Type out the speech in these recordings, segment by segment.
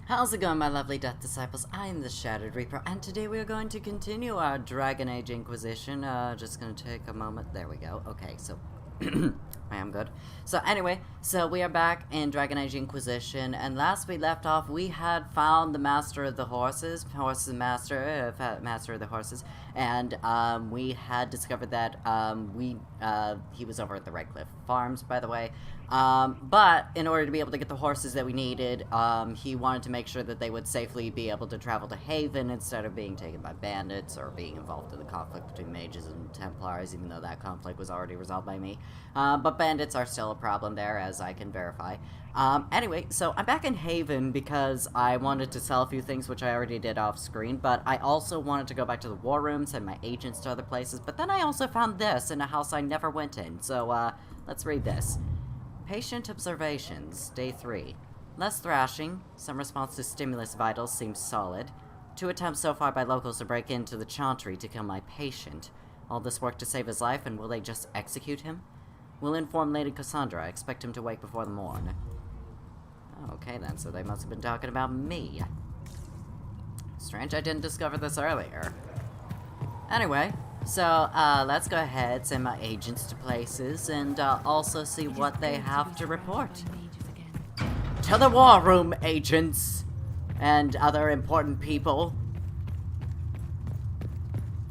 How's it going, my lovely Death Disciples? I am the Shattered Reaper, and today we are going to continue our Dragon Age Inquisition. Just gonna take a moment. There we go. Okay, so I am good. So anyway, so we are back in Dragon Age Inquisition, and last we left off, we had found the Master of the Horses, Master of the Horses, and we had discovered that he was over at the Redcliffe Farms, by the way. But in order to be able to get the horses that we needed, he wanted to make sure that they would safely be able to travel to Haven instead of being taken by bandits or being involved in the conflict between mages and Templars, even though that conflict was already resolved by me. But bandits are still a problem there, as I can verify. Anyway, so I'm back in Haven because I wanted to sell a few things, which I already did off screen, but I also wanted to go back to the war room, send my agents to other places, but then I also found this in a house I never went in, so let's read this. Patient observations, day 3. Less thrashing, some response to stimulus vitals seems solid. 2 attempts so far by locals to break into the Chantry to kill my patient. All this work to save his life, and will they just execute him? We'll inform Lady Cassandra. I expect him to wake before the morn. Okay then, so they must have been talking about me. Strange I didn't discover this earlier. Anyway, so, let's go ahead, send my agents to places, and, also see what they have to report. To the war room, agents! And other important people.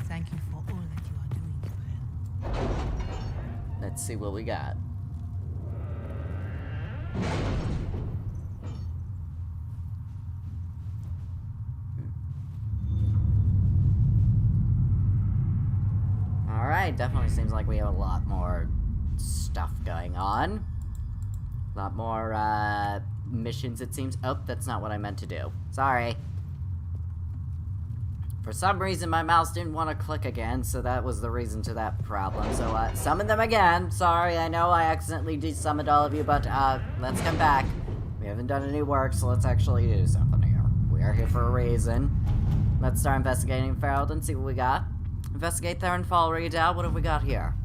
Thank you for all that you are doing, Joel. Let's see what we got. Alright, definitely seems like we have a lot more stuff going on. A lot more, missions, it seems. Oh, that's not what I meant to do. Sorry. For some reason, my mouse didn't want to click again, so that was the reason to that problem. So, summon them again. Sorry, I know I accidentally desummoned all of you, but, let's come back. We haven't done any work, so let's actually do something here. We are here for a reason. Let's start investigating Ferald and see what we got. Investigate Therenfall Redoubt. What have we got here?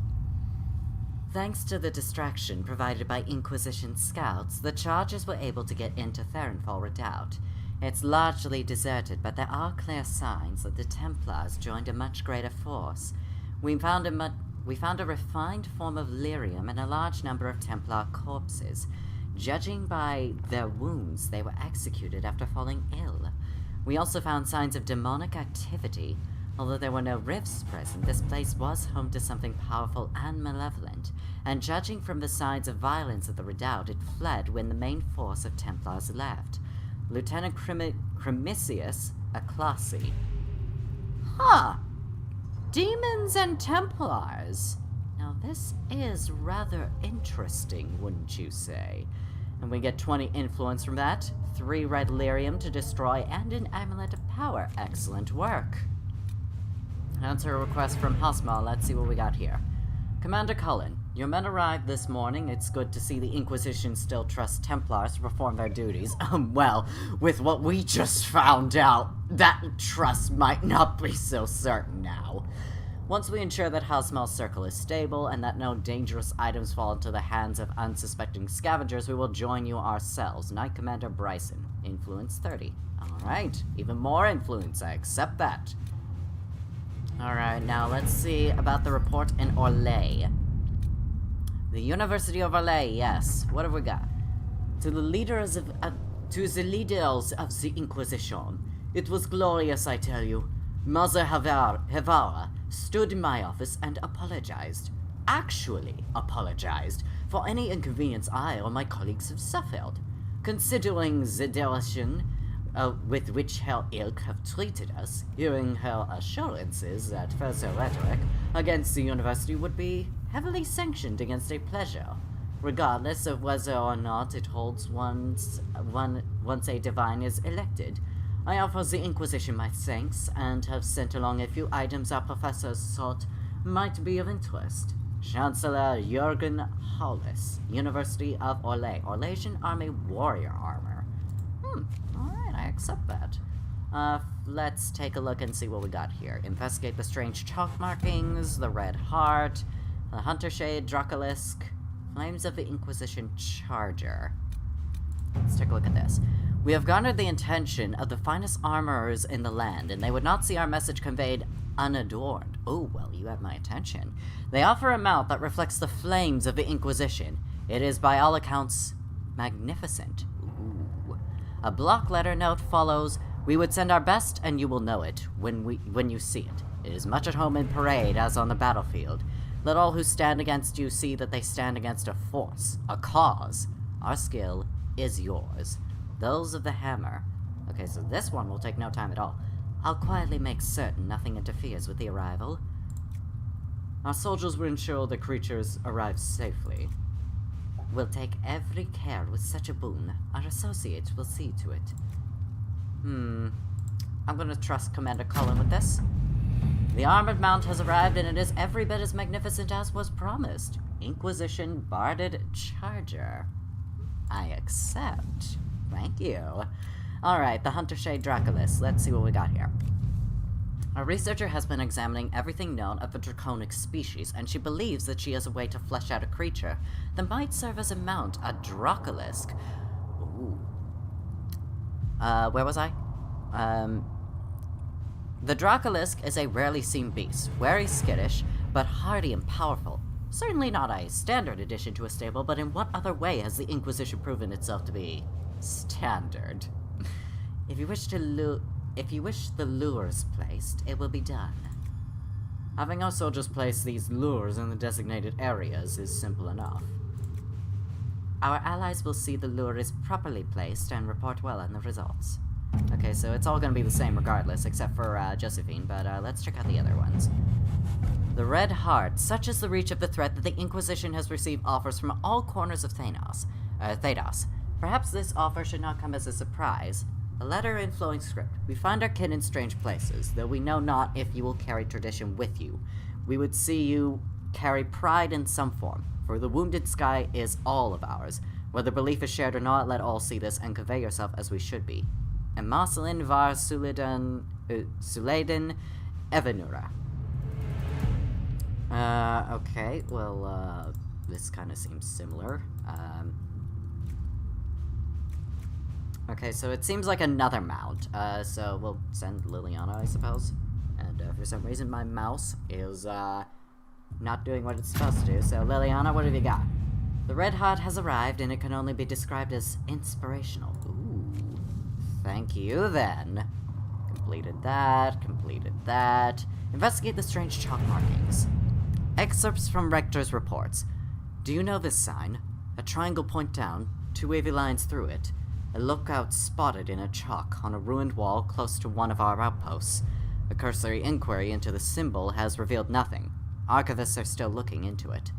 Thanks to the distraction provided by Inquisition scouts, the charges were able to get into Therenfall Redoubt. It's largely deserted, but there are clear signs that the Templars joined a much greater force. We found a refined form of lyrium and a large number of Templar corpses. Judging by their wounds, they were executed after falling ill. We also found signs of demonic activity. Although there were no rifts present, this place was home to something powerful and malevolent, and judging from the signs of violence at the redoubt, it fled when the main force of Templars left. Lieutenant Cremisius Aclassi. Huh! Demons and Templars! Now this is rather interesting, wouldn't you say? And we get 20 influence from that, 3 red lyrium to destroy, and an amulet of power. Excellent work. Answer a request from Hosmal. Let's see what we got here. Commander Cullen, your men arrived this morning. It's good to see the Inquisition still trusts Templars to perform their duties. Well, with what we just found out, that trust might not be so certain now. Once we ensure that Hosmal's circle is stable and that no dangerous items fall into the hands of unsuspecting scavengers, we will join you ourselves. Knight Commander Bryson. Influence 30. Alright, even more influence. I accept that. Alright, now let's see about the report in Orlais. The University of Orlais, yes. What have we got? To the leaders of the Inquisition. It was glorious, I tell you. Mother Havara stood in my office and apologized. Actually apologized for any inconvenience I or my colleagues have suffered. Considering the dereliction with which her ilk have treated us, hearing her assurances that further rhetoric against the university would be heavily sanctioned against a pleasure, regardless of whether or not it holds once a divine is elected. I offer the Inquisition my thanks, and have sent along a few items our professors thought might be of interest. Chancellor Jürgen Hollis, University of Orlais. Orlaisian Army Warrior Armor. Alright, I accept that. Let's take a look and see what we got here. Investigate the strange chalk markings, the Red Heart, the Hunter Shade, Dracolisk, Flames of the Inquisition Charger. Let's take a look at this. We have garnered the attention of the finest armorers in the land, and they would not see our message conveyed unadorned. Oh, well, you have my attention. They offer a mount that reflects the flames of the Inquisition. It is, by all accounts, magnificent. Ooh. A block letter note follows. We would send our best, and you will know it when you see it. It is much at home in parade as on the battlefield. Let all who stand against you see that they stand against a force, a cause. Our skill is yours. Those of the hammer. Okay, so this one will take no time at all. I'll quietly make certain nothing interferes with the arrival. Our soldiers will ensure the creatures arrive safely. We'll take every care with such a boon. Our associates will see to it. I'm gonna trust Commander Cullen with this. The armored mount has arrived, and it is every bit as magnificent as was promised. Inquisition Barded Charger. I accept. Thank you. Alright, the Hunter Shade Dracolis. Let's see what we got here. A researcher has been examining everything known of the draconic species, and she believes that she has a way to flesh out a creature that might serve as a mount, a Dracolisk. Ooh. Where was I? The Dracolisk is a rarely seen beast, very skittish, but hardy and powerful. Certainly not a standard addition to a stable, but in what other way has the Inquisition proven itself to be standard? If you wish the lures placed, it will be done. Having our soldiers place these lures in the designated areas is simple enough. Our allies will see the lure is properly placed and report well on the results. Okay, so it's all gonna be the same regardless, except for Josephine, but let's check out the other ones. The Red Heart. Such is the reach of the threat that the Inquisition has received offers from all corners of Thedas. Perhaps this offer should not come as a surprise. A letter in flowing script. We find our kin in strange places, though we know not if you will carry tradition with you. We would see you carry pride in some form, for the wounded sky is all of ours. Whether belief is shared or not, let all see this and convey yourself as we should be. Emaselin var Suledan Evenura. Okay, well, this kind of seems similar. Okay, so it seems like another mount. So we'll send Liliana, I suppose. And for some reason my mouse is not doing what it's supposed to do. So Liliana, what have you got? The Red Heart has arrived, and it can only be described as inspirational. Ooh, thank you then. Completed that. Investigate the strange chalk markings. Excerpts from Rector's reports. Do you know this sign? A triangle point down, two wavy lines through it. A lookout spotted in a chalk on a ruined wall close to one of our outposts. A cursory inquiry into the symbol has revealed nothing. Archivists are still looking into it.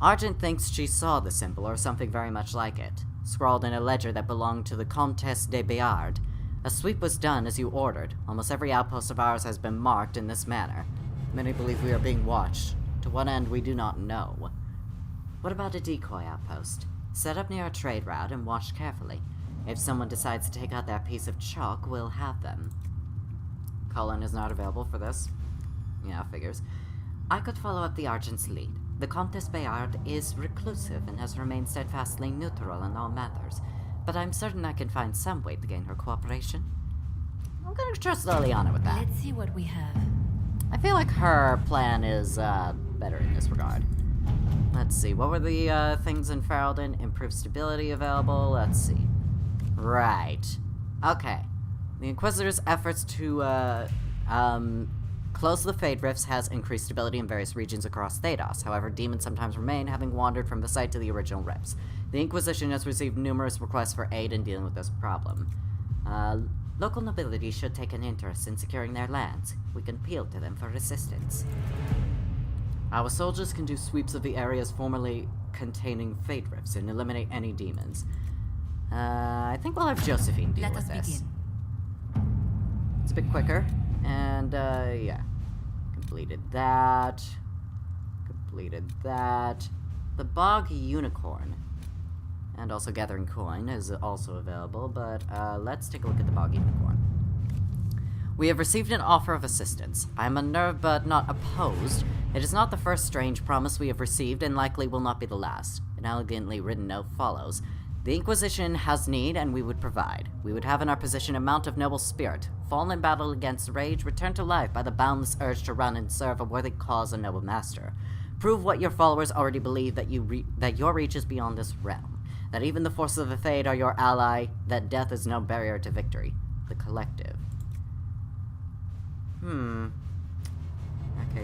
Argent thinks she saw the symbol or something very much like it, scrawled in a ledger that belonged to the Comtesse de Béard. A sweep was done as you ordered. Almost every outpost of ours has been marked in this manner. Many believe we are being watched. To what end, we do not know. What about a decoy outpost? Set up near a trade route and watched carefully. If someone decides to take out that piece of chalk, we'll have them. Cullen is not available for this. Yeah, figures. I could follow up the Argent's lead. The Comtesse Bayard is reclusive and has remained steadfastly neutral in all matters, but I'm certain I can find some way to gain her cooperation. I'm gonna trust Liliana with that. Let's see what we have. I feel like her plan is better in this regard. Let's see, what were the things in Ferelden? Improved stability available, let's see. Right. Okay. The Inquisitor's efforts to close the Fade Rifts has increased stability in various regions across Thedas. However, demons sometimes remain, having wandered from the site to the original rifts. The Inquisition has received numerous requests for aid in dealing with this problem. Local nobility should take an interest in securing their lands. We can appeal to them for assistance. Our soldiers can do sweeps of the areas formerly containing Fade Rifts and eliminate any demons. I think we'll have Josephine deal with this. It's a bit quicker. And, yeah. Completed that. The Bog Unicorn. And also Gathering Coin is also available, but, let's take a look at the Bog Unicorn. We have received an offer of assistance. I am unnerved but not opposed. It is not the first strange promise we have received, and likely will not be the last. An elegantly written note follows. The Inquisition has need, and we would provide. We would have in our possession a mount of noble spirit, fallen in battle against rage, returned to life by the boundless urge to run and serve a worthy cause and noble master. Prove what your followers already believe, that your reach is beyond this realm. That even the forces of the Fade are your ally, that death is no barrier to victory. The Collective. Okay,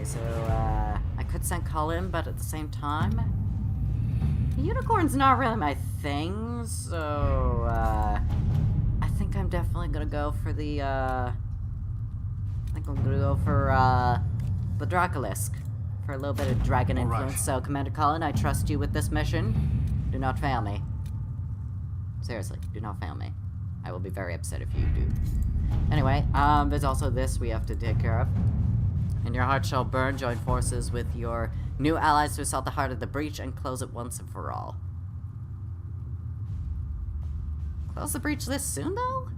so, I could send Colin, but at the same time... The unicorn's not really my thing, so, I think I'm definitely gonna go for the, I think I'm gonna go for, the Dracolisk. For a little bit of dragon influence. Right. So, Commander Colin, I trust you with this mission. Do not fail me. Seriously, do not fail me. I will be very upset if you do. Anyway, there's also this we have to take care of. And your heart shall burn. Join forces with your new allies to assault the heart of the breach and close it once and for all. Close the breach this soon, though?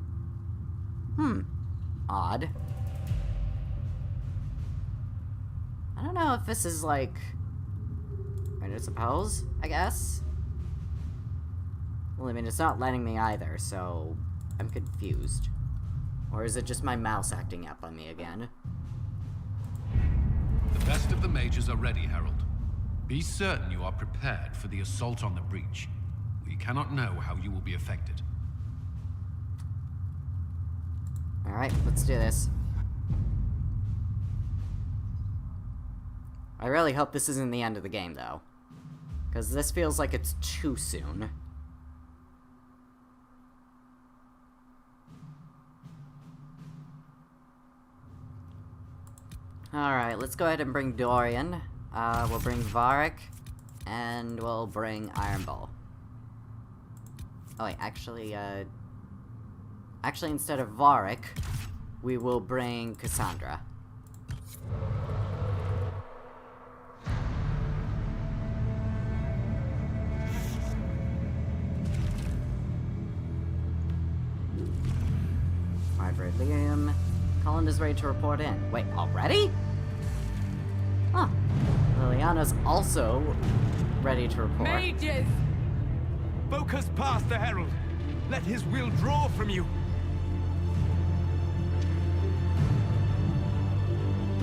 Odd. I don't know if this is like... I suppose, I guess? Well, I mean, it's not letting me either, so... I'm confused. Or is it just my mouse acting up on me again? The best of the mages are ready, Herald. Be certain you are prepared for the assault on the breach. We cannot know how you will be affected. Alright, let's do this. I really hope this isn't the end of the game, though. Because this feels like it's too soon. Alright, let's go ahead and bring Dorian. We'll bring Varric. And we'll bring Iron Bull. Oh wait, actually, instead of Varric, we will bring Cassandra. Margaret Liam. Colin is ready to report in. Wait, already? Huh. Liliana's also ready to report. Mages! Focus past the Herald. Let his will draw from you.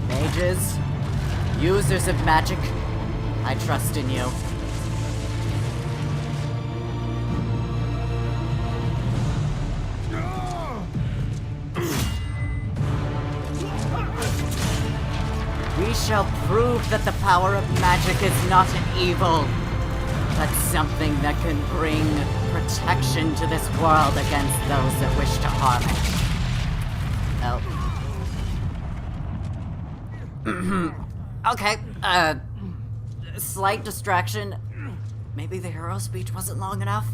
Mages, users of magic, I trust in you. We shall prove that the power of magic is not an evil, but something that can bring protection to this world against those that wish to harm it. Oh. Okay, slight distraction. Maybe the hero speech wasn't long enough?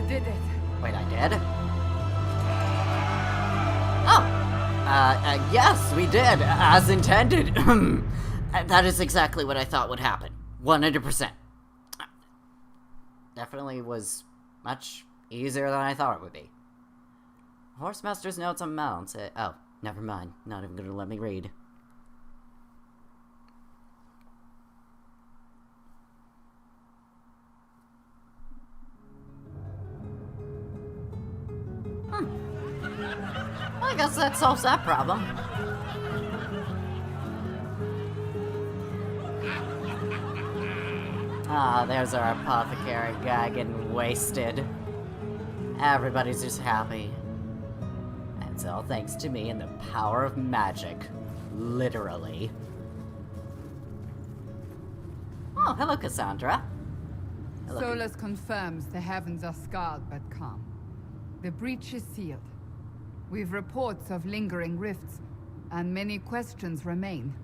Did it. Wait, I did? Oh! Yes, we did, as intended. That is exactly what I thought would happen. 100%. Definitely was much easier than I thought it would be. Horsemaster's notes on mounts. Oh, never mind. Not even gonna let me read. I guess that solves that problem. Ah, there's our apothecary guy getting wasted. Everybody's just happy. And it's all thanks to me and the power of magic. Literally. Oh, hello, Cassandra. Hello, Solus confirms the heavens are scarred but calm. The breach is sealed. We've reports of lingering rifts, and many questions remain.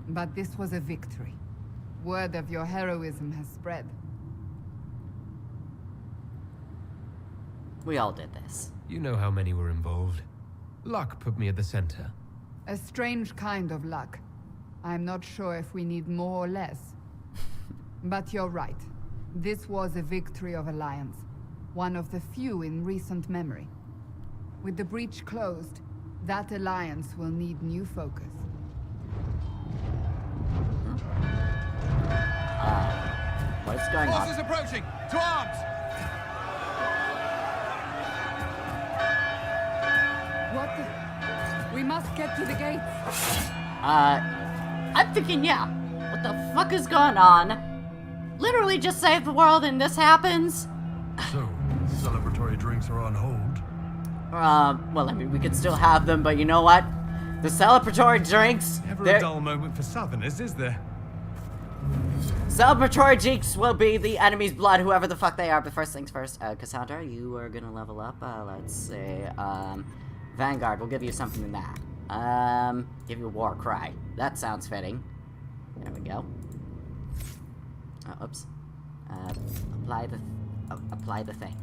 But this was a victory. Word of your heroism has spread. We all did this. You know how many were involved. Luck put me at the center. A strange kind of luck. I'm not sure if we need more or less. But you're right. This was a victory of Alliance. One of the few in recent memory. With the breach closed, that alliance will need new focus. What's going on? Forces approaching! To arms! What the? We must get to the gates. I'm thinking, yeah. What the fuck is going on? Literally just save the world and this happens? So, celebratory drinks are on hold. Well, I mean, we could still have them, but you know what? The celebratory drinks, Never they're- a dull moment for Southerners, is there? celebratory drinks will be the enemy's blood, whoever the fuck they are. But first things first, Cassandra, you are gonna level up. Let's see, Vanguard. We'll give you something in that. Give you a war cry. That sounds fitting. There we go. Oh, oops. Apply the thing.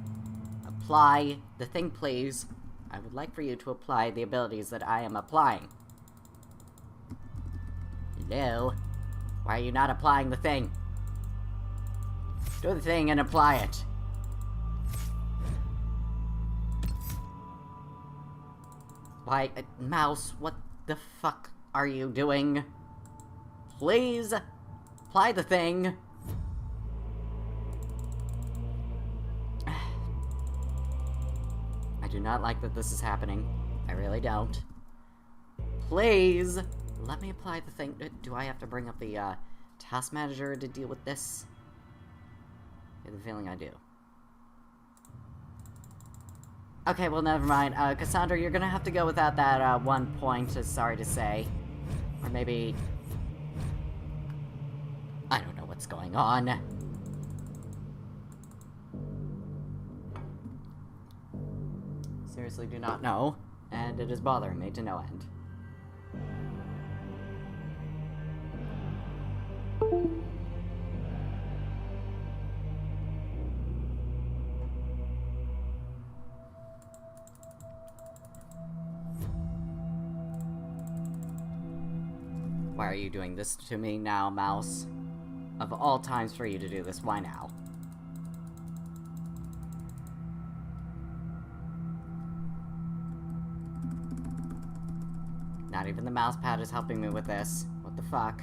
Apply the thing, please. I would like for you to apply the abilities that I am applying. Hello? Why are you not applying the thing? Do the thing and apply it. Why, mouse, what the fuck are you doing? Please, apply the thing. I do not like that this is happening. I really don't. Please, let me apply the thing. Do I have to bring up the, task manager to deal with this? I have the feeling I do. Okay, well, never mind. Cassandra, you're gonna have to go without that, 1 point, sorry to say. Or maybe... I don't know what's going on. Seriously do not know, and it is bothering me to no end. Why are you doing this to me now, mouse? Of all times for you to do this, why now? Not even the mouse pad is helping me with this. What the fuck?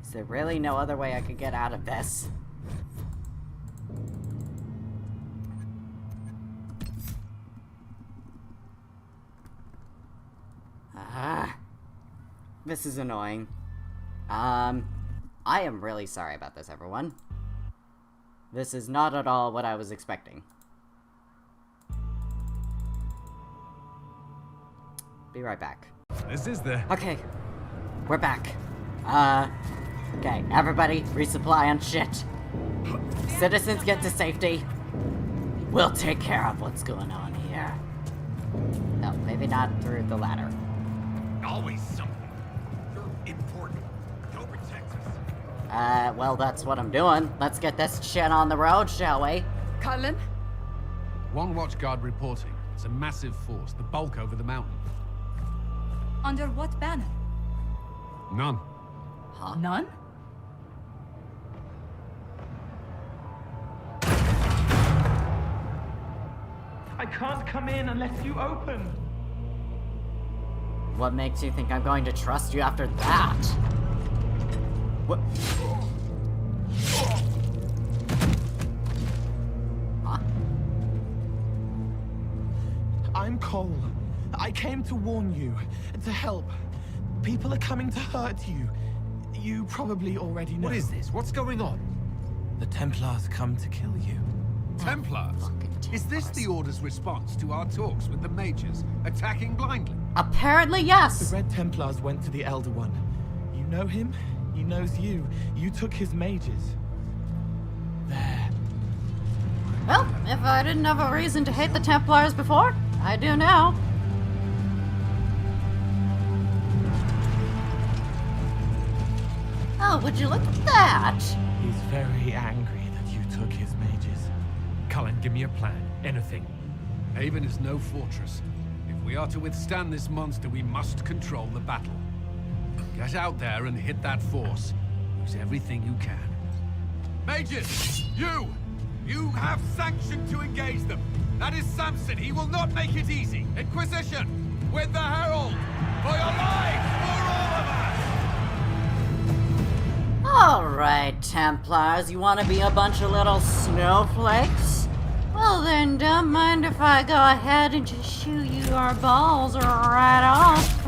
Is there really no other way I could get out of this? This is annoying. I am really sorry about this, everyone. This is not at all what I was expecting. Be right back. This is the... Okay, we're back. Okay, everybody, resupply on shit. Citizens get to safety. We'll take care of what's going on here. No, maybe not through the ladder. Always something. You're important. Go protect us. Well, that's what I'm doing. Let's get this shit on the road, shall we? Cullen? One watchguard reporting. It's a massive force, the bulk over the mountain. Under what banner? None. Huh? None? I can't come in unless you open. What makes you think I'm going to trust you after that? What? Huh? I'm Cole. I came to warn you, to help. People are coming to hurt you. You probably already know. What is this? What's going on? The Templars come to kill you. Templars? Fucking Is this the Templars. Order's response to our talks with the mages, attacking blindly? Apparently, The yes! Red Templars went to the Elder One. You know him? He knows you. You took his mages. There. Well, if I didn't have a reason to hate the Templars before, I do now. Oh, would you look at that? He's very angry that you took his mages. Cullen, give me a plan. Anything. Haven is no fortress. If If we are to withstand this monster, we must control the battle. Get out there and hit that force. Use everything you can. Mages, you! You have sanction to engage them. That is Samson. He will not make it easy. Inquisition, with the Herald! For your lives! For all of us! Alright, Templars, you want to be a bunch of little snowflakes? Well then, don't mind if I go ahead and just shoot your balls right off.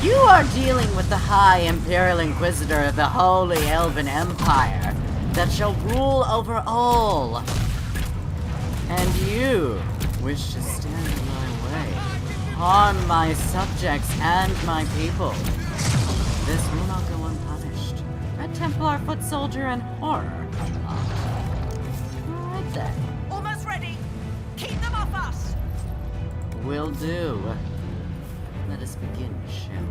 You are dealing with the High Imperial Inquisitor of the Holy Elven Empire that shall rule over all. And you wish to stand in my way, harm my subjects and my people. This will not go unpunished. Red Templar foot soldier and horror. Alright then. Almost ready. Keep them off us. Will do. Let us begin, shall we?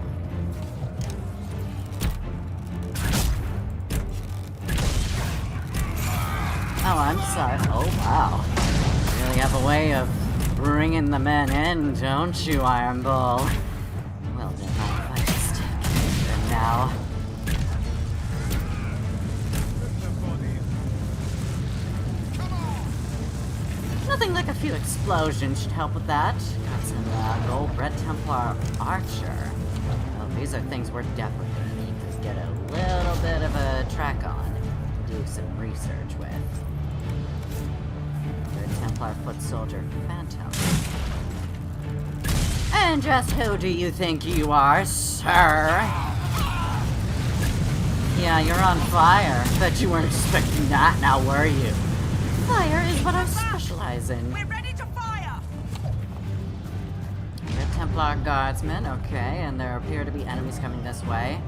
Oh, I'm sorry. Oh, wow. You really have a way of bringing the men in, don't you, Iron Bull? Well then, I'll just kill them now. Nothing like a few explosions should help with that. Got some gold Red Templar Archer. Oh, these are things we're definitely gonna need to get a little bit of a track on. Do some research with. Red Templar Foot Soldier Phantom. And just who do you think you are, sir? Yeah, you're on fire. Bet you weren't expecting that, now were you? Fire is what I specialize in. We're ready to fire. Red Templar Guardsmen, okay, and there appear to be enemies coming this way.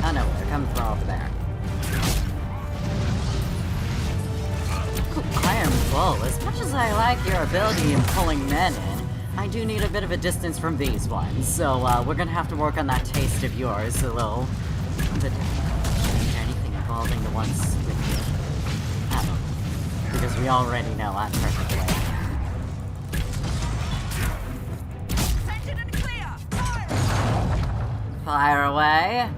Oh no, they're coming from over there. Ooh, Iron Bull, as much as I like your ability in pulling men in, I do need a bit of a distance from these ones, so we're gonna have to work on that taste of yours a little bit. Anything involving the ones with you. I don't know. Because we already know I'm perfectly. Send it and clear. Fire. Fire away.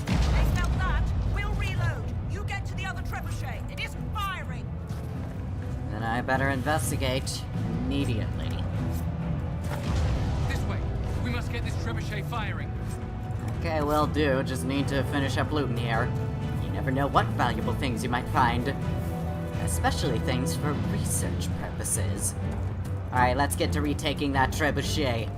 They felt that. We'll reload. You get to the other trebuchet. It isn't firing. Then I better investigate immediately. This way. We must get this trebuchet firing. Okay, will do. Just need to finish up looting here. You never know what valuable things you might find. Especially things for research purposes. Alright, let's get to retaking that trebuchet.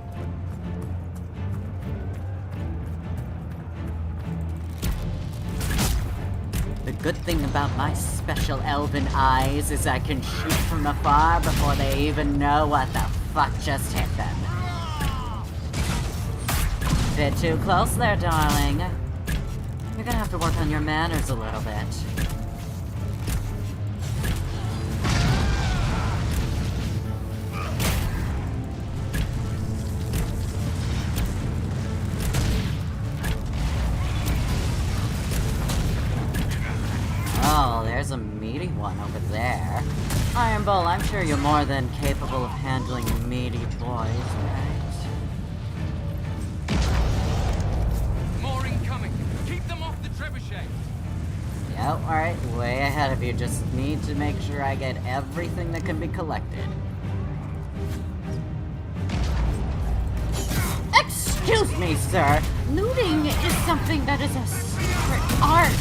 The good thing about my special elven eyes is I can shoot from afar before they even know what the fuck just hit them. Bit too close there, darling. You're gonna have to work on your manners a little bit. Oh, there's a meaty one over there. Iron Bull, I'm sure you're more than capable of handling meaty boys, right? More incoming. Keep them off the trebuchet. Yep, alright, way ahead of you. Just need to make sure I get everything that can be collected. Excuse me, sir. Looting is something that is a secret art.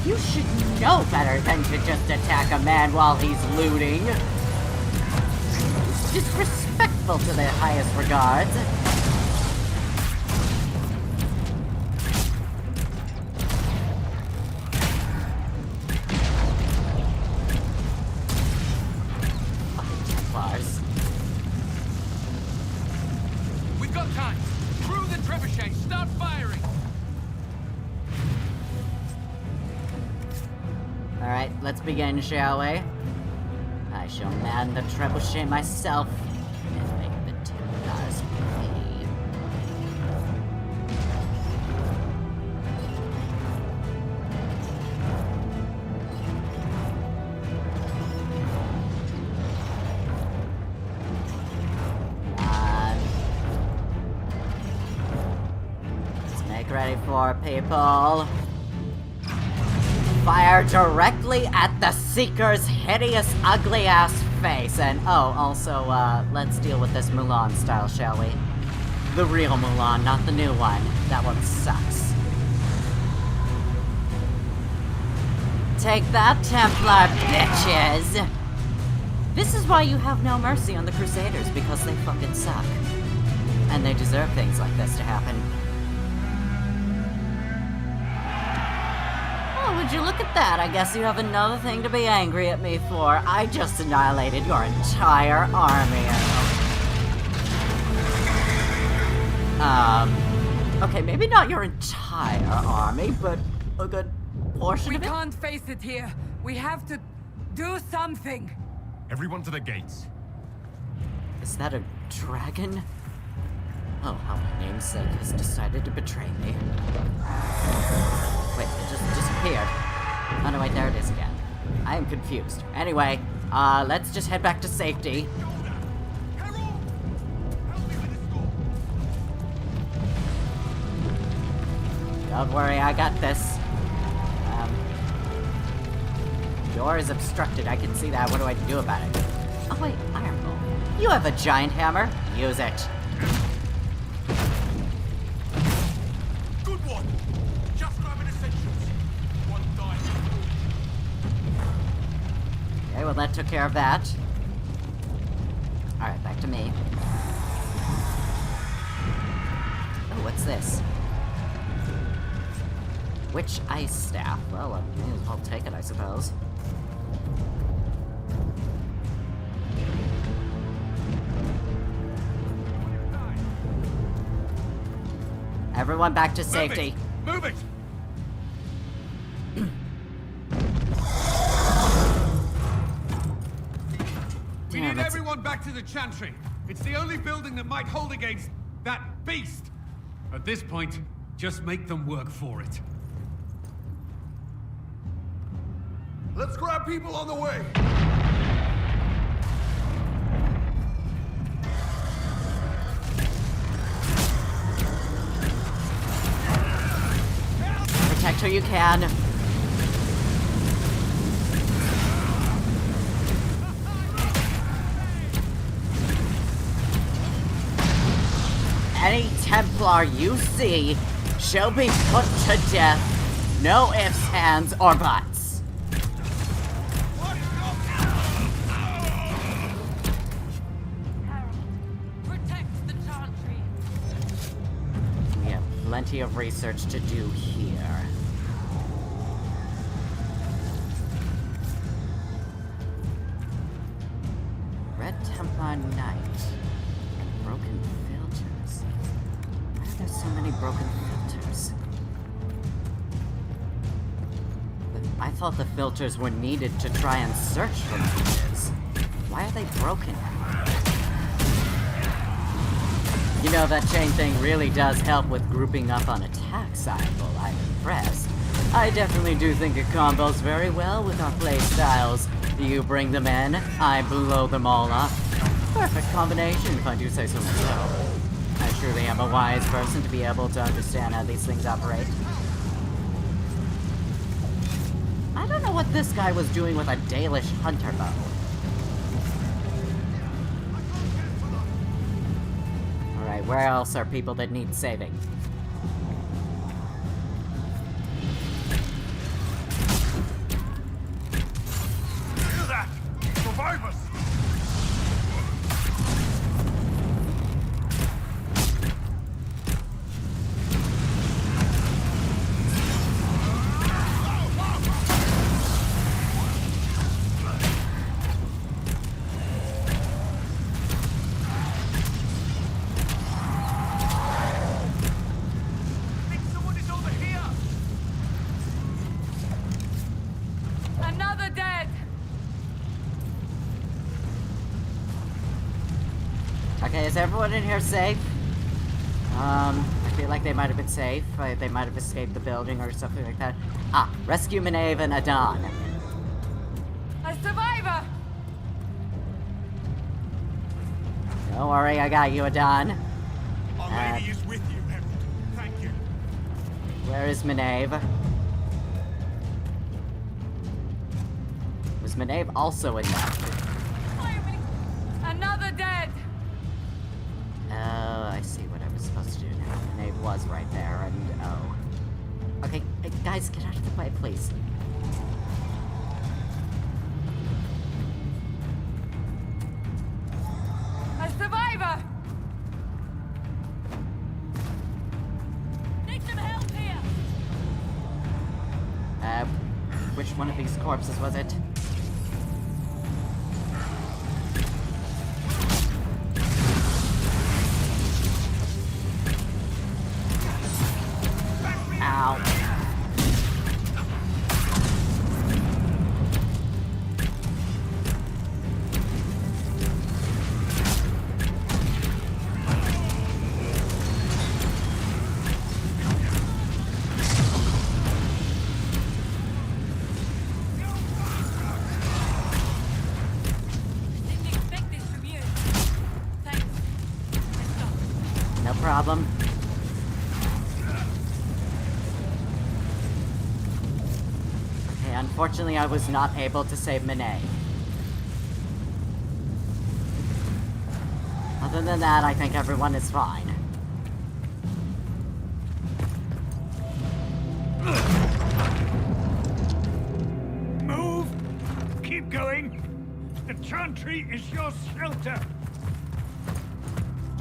You should know better than to just attack a man while he's looting. It's disrespectful to the highest regards. Fucking Templars. We've got time. Through the trebuchet. Start firing. Alright, let's begin, shall we? I shall man the trebuchet myself and make the Templars pay. ready for, people. Fire directly at the Seeker's hideous, ugly-ass face. And, oh, also, let's deal with this Mulan style, shall we? The real Mulan, not the new one. That one sucks. Take that, Templar bitches! This is why you have no mercy on the Crusaders, because they fucking suck. And they deserve things like this to happen. Oh, would you look at that? I guess you have another thing to be angry at me for. I just annihilated your entire army. Okay, maybe not your entire army, but a good portion We of it. can't face it here. We have to do something. Everyone to the gates. Is that a dragon? Oh, how my namesake has decided to betray me. Wait, it just disappeared. Oh no, wait, there it is again. I am confused. Anyway, let's just head back to safety. Harold! Help me with this door. Don't worry, I got this. Door is obstructed, I can see that. What do I do about it? Oh wait, Iron Bull. You have a giant hammer. Use it. Good one! Just grabbing essentials. One died. Okay, well that took care of that. Alright, back to me. Oh, what's this? Witch Ice Staff. Well, I may as well take it, I suppose. Everyone back to safety. Move it! We Damn, need it's- everyone back to the Chantry. It's the only building that might hold against that beast. At this point, just make them work for it. Let's grab people on the way. Protect who you can. Any Templar you see shall be put to death. No ifs, ands, or buts. Protect the Chantry. We have plenty of research to do here. Red Templar Knight. Broken filters. Why are there so many broken filters? I thought the filters were needed to try and search for messages. Why are they broken? You know, that chain thing really does help with grouping up on attack cycle. I'm impressed. I definitely do think it combos very well with our playstyles. You bring them in, I blow them all up. Perfect combination, if I do say so myself. I truly am a wise person to be able to understand how these things operate. I don't know what this guy was doing with a Dalish hunter bow. Alright, where else are people that need saving? Hear that? Survivors! I think someone is over here. Another dead. Okay, is everyone in here safe? I feel like they might have been safe. They might have escaped the building or something like that. Ah, rescue Maeve and Adan. A survivor. Don't worry, I got you, Adan. Our lady is with you, Harold. Thank you. Where is Menave? Was Menave also in that? Another dead! Oh, I see what I was supposed to do now. Menave was right there, and oh. Okay, guys, get out of the way, please. A survivor! Need some help here! Which one of these corpses was it? Ow. Didn't expect this from you. Thanks. Let's go. No problem. Okay, unfortunately I was not able to save Menave. Other than that, I think everyone is fine. Move! Keep going! The Chantry is your shelter!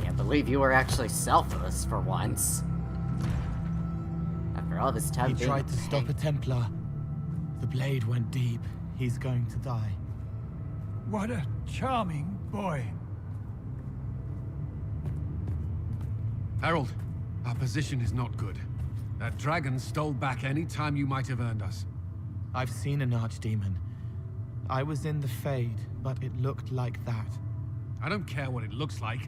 Can't believe you were actually selfless for once. After all this time He being tried to stop a Templar. The blade went deep. He's going to die. What a charming boy. Harold, our position is not good. That dragon stole back any time you might have earned us. I've seen an archdemon. I was in the Fade, but it looked like that. I don't care what it looks like.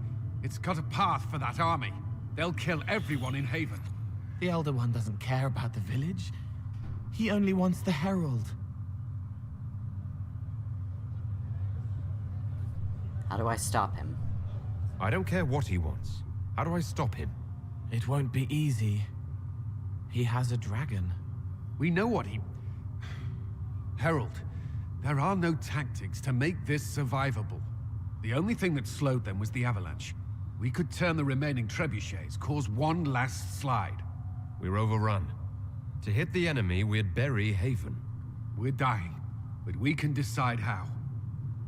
It's got a path for that army. They'll kill everyone in Haven. The Elder One doesn't care about the village. He only wants the Herald. How do I stop him? I don't care what he wants. How do I stop him? It won't be easy. He has a dragon. We know what he... Harold, there are no tactics to make this survivable. The only thing that slowed them was the avalanche. We could turn the remaining trebuchets, cause one last slide. We're overrun. To hit the enemy, we'd bury Haven. We're dying, but we can decide how.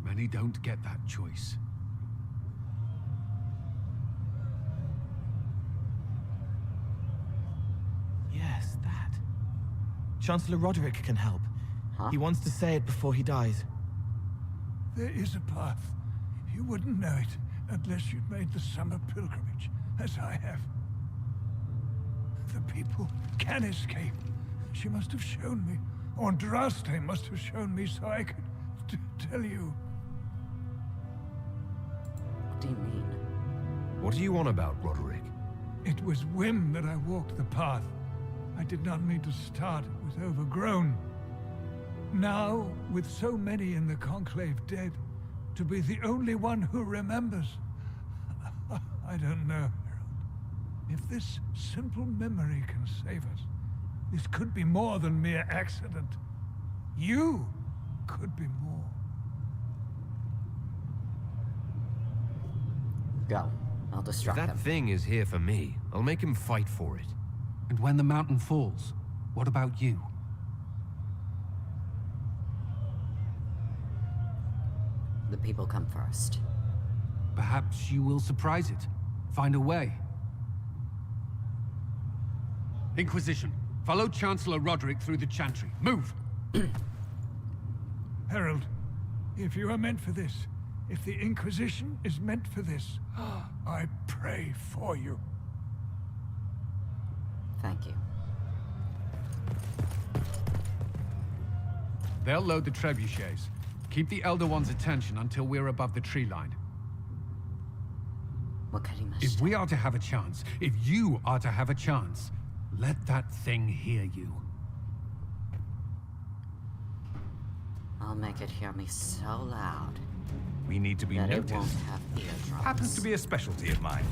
Many don't get that choice. Yes, that. Chancellor Roderick can help. Huh? He wants to say it before he dies. There is a path. You wouldn't know it unless you'd made the summer pilgrimage, as I have. The people can escape. She must have shown me. Or Andraste must have shown me so I could tell you. What do you mean? What are you on about, Roderick? It was whim that I walked the path. I did not mean to start. It was overgrown. Now, with so many in the Conclave dead, to be the only one who remembers. I don't know, Harold. If this simple memory can save us, this could be more than mere accident. You could be more. Go. I'll If distract that him. thing is here for me, I'll make him fight for it. And when the mountain falls, what about you? The people come first. Perhaps you will surprise it. Find a way. Inquisition, follow Chancellor Roderick through the Chantry. Move! Harold, if you are meant for this, if the Inquisition is meant for this, I pray for you. Thank you. They'll load the trebuchets. Keep the Elder One's attention until we're above the tree line. What can he must If we are to have a chance, if you are to have a chance, let that thing hear you. I'll make it hear me so loud We need to be that it noticed. won't have eardrums. Happens to be a specialty of mine.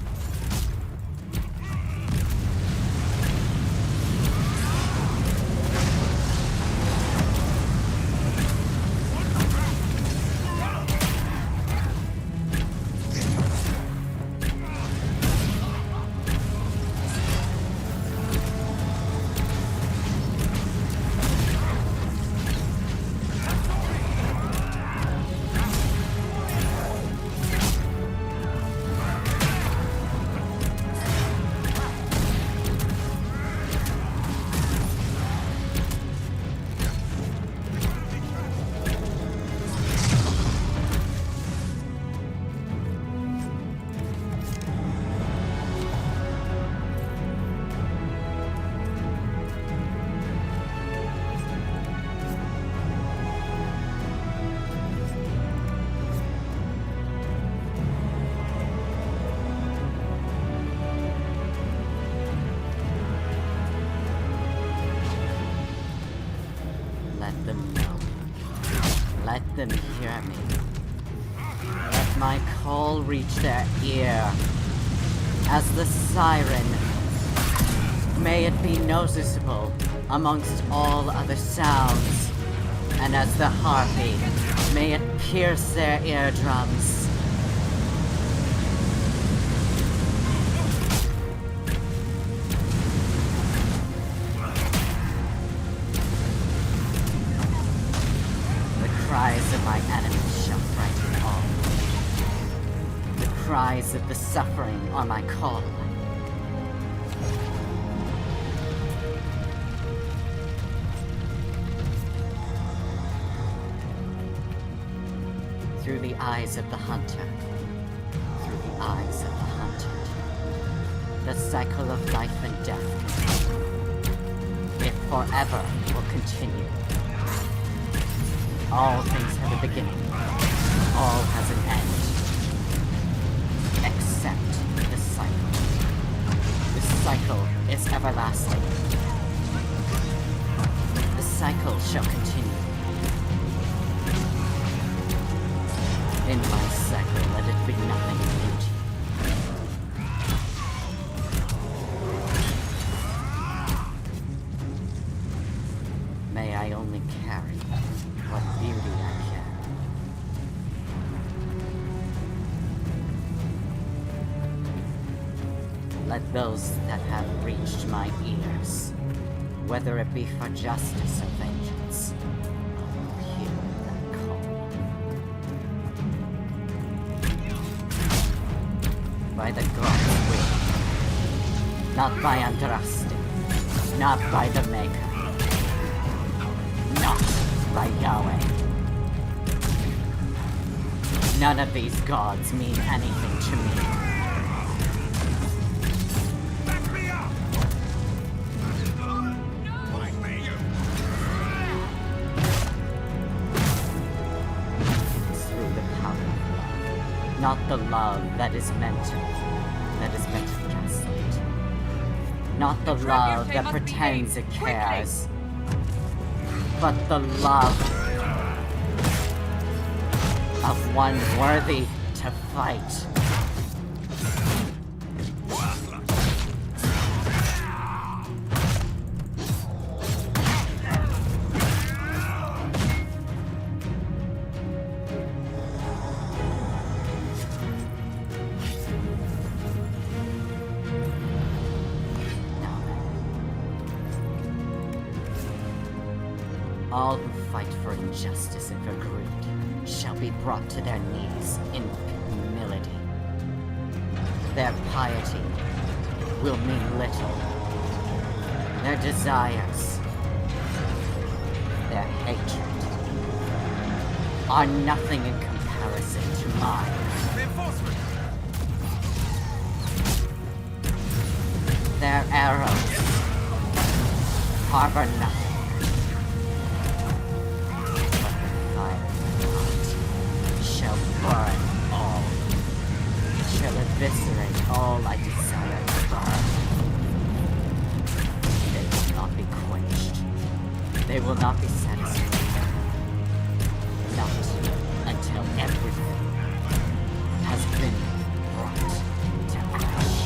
let them hear me. Let my call reach their ear. As the siren, may it be noticeable amongst all other sounds. And as the harpy, may it pierce their eardrums. The cries of my enemies shall frighten all. The cries of the suffering are my call. Through the eyes of the hunter, through the eyes of the hunted, the cycle of life and death, it forever will continue. All things have a beginning, all has an end, except the cycle. The cycle is everlasting. The cycle shall continue. In my cycle, let it be nothing but beauty. May I only carry what beauty I can. Let those that have reached my ears, whether it be for justice or vengeance, hear that call. By the gods' will, not by Andraste, not by the Maker, not by Yahweh. None of these gods mean anything to me. Not the love that is meant to gaslight. Not the love that pretends it cares. But the love of one worthy to fight. All who fight for injustice and for greed shall be brought to their knees in humility. Their piety will mean little. Their desires, their hatred, are nothing in comparison to mine. Reinforcement! Their arrows harbor nothing. Burn all. Shall eviscerate all I desire to burn. They will not be quenched. They will not be satisfied. Not until everything has been brought to ash.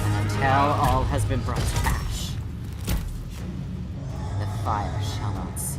And until all has been brought to ash, the fire shall not cease.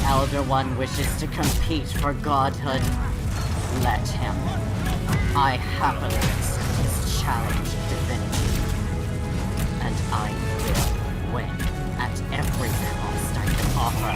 Elder One wishes to compete for godhood. Let him. I happily accept his challenge of divinity. And I will win at every cost I can offer.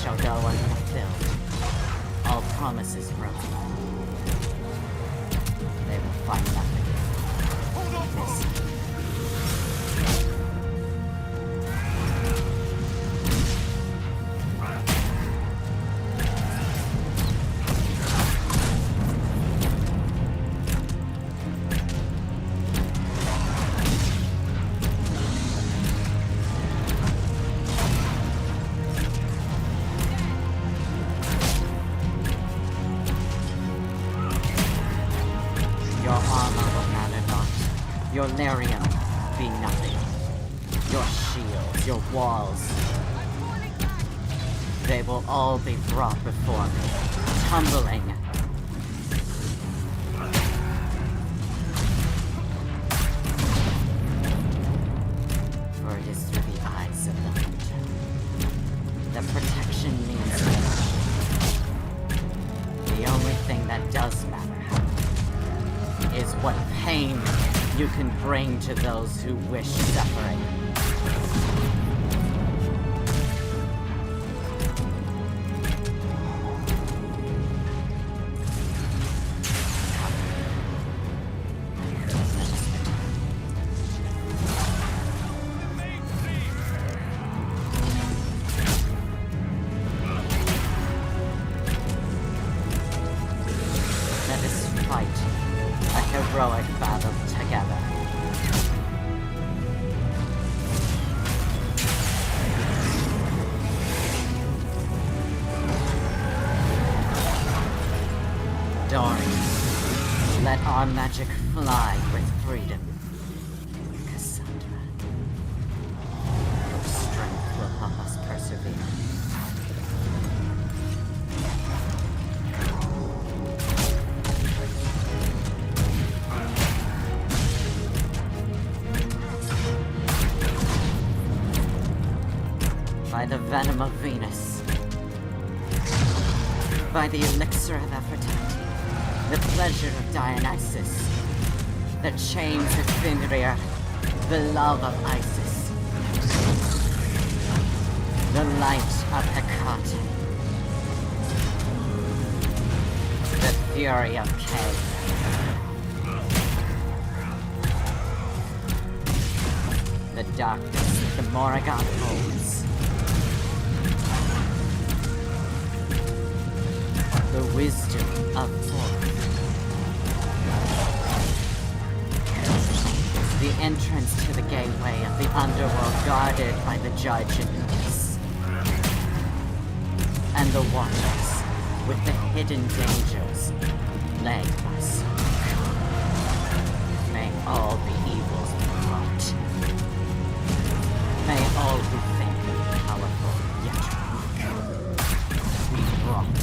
shall go unfulfilled. All promises broken. They will find nothing. This Your armor will matter not. Your lyrium be nothing. Your shields, your walls. They will all be brought before me, tumbling. For it is through the eyes of the hunter that protection means little. The only thing that does matter is what pain you can bring to those who wish suffering. Let us fight a heroic battle together. Dorian, let our magic fly with freedom. Cassandra, your strength will help us persevere. By the venom of Venus, by the elixir of Aphrodite, the pleasure of Dionysus, the chains of Fenrir, the love of Isis, the light of Hecate, the fury of Cain, the darkness that the Morrigan holds, the wisdom of Thor, the entrance to the gateway of the underworld guarded by the Judge and Peace, and the waters with the hidden dangers laid by Sonic. May all the evils be wrought. May all who think them powerful yet weak be brought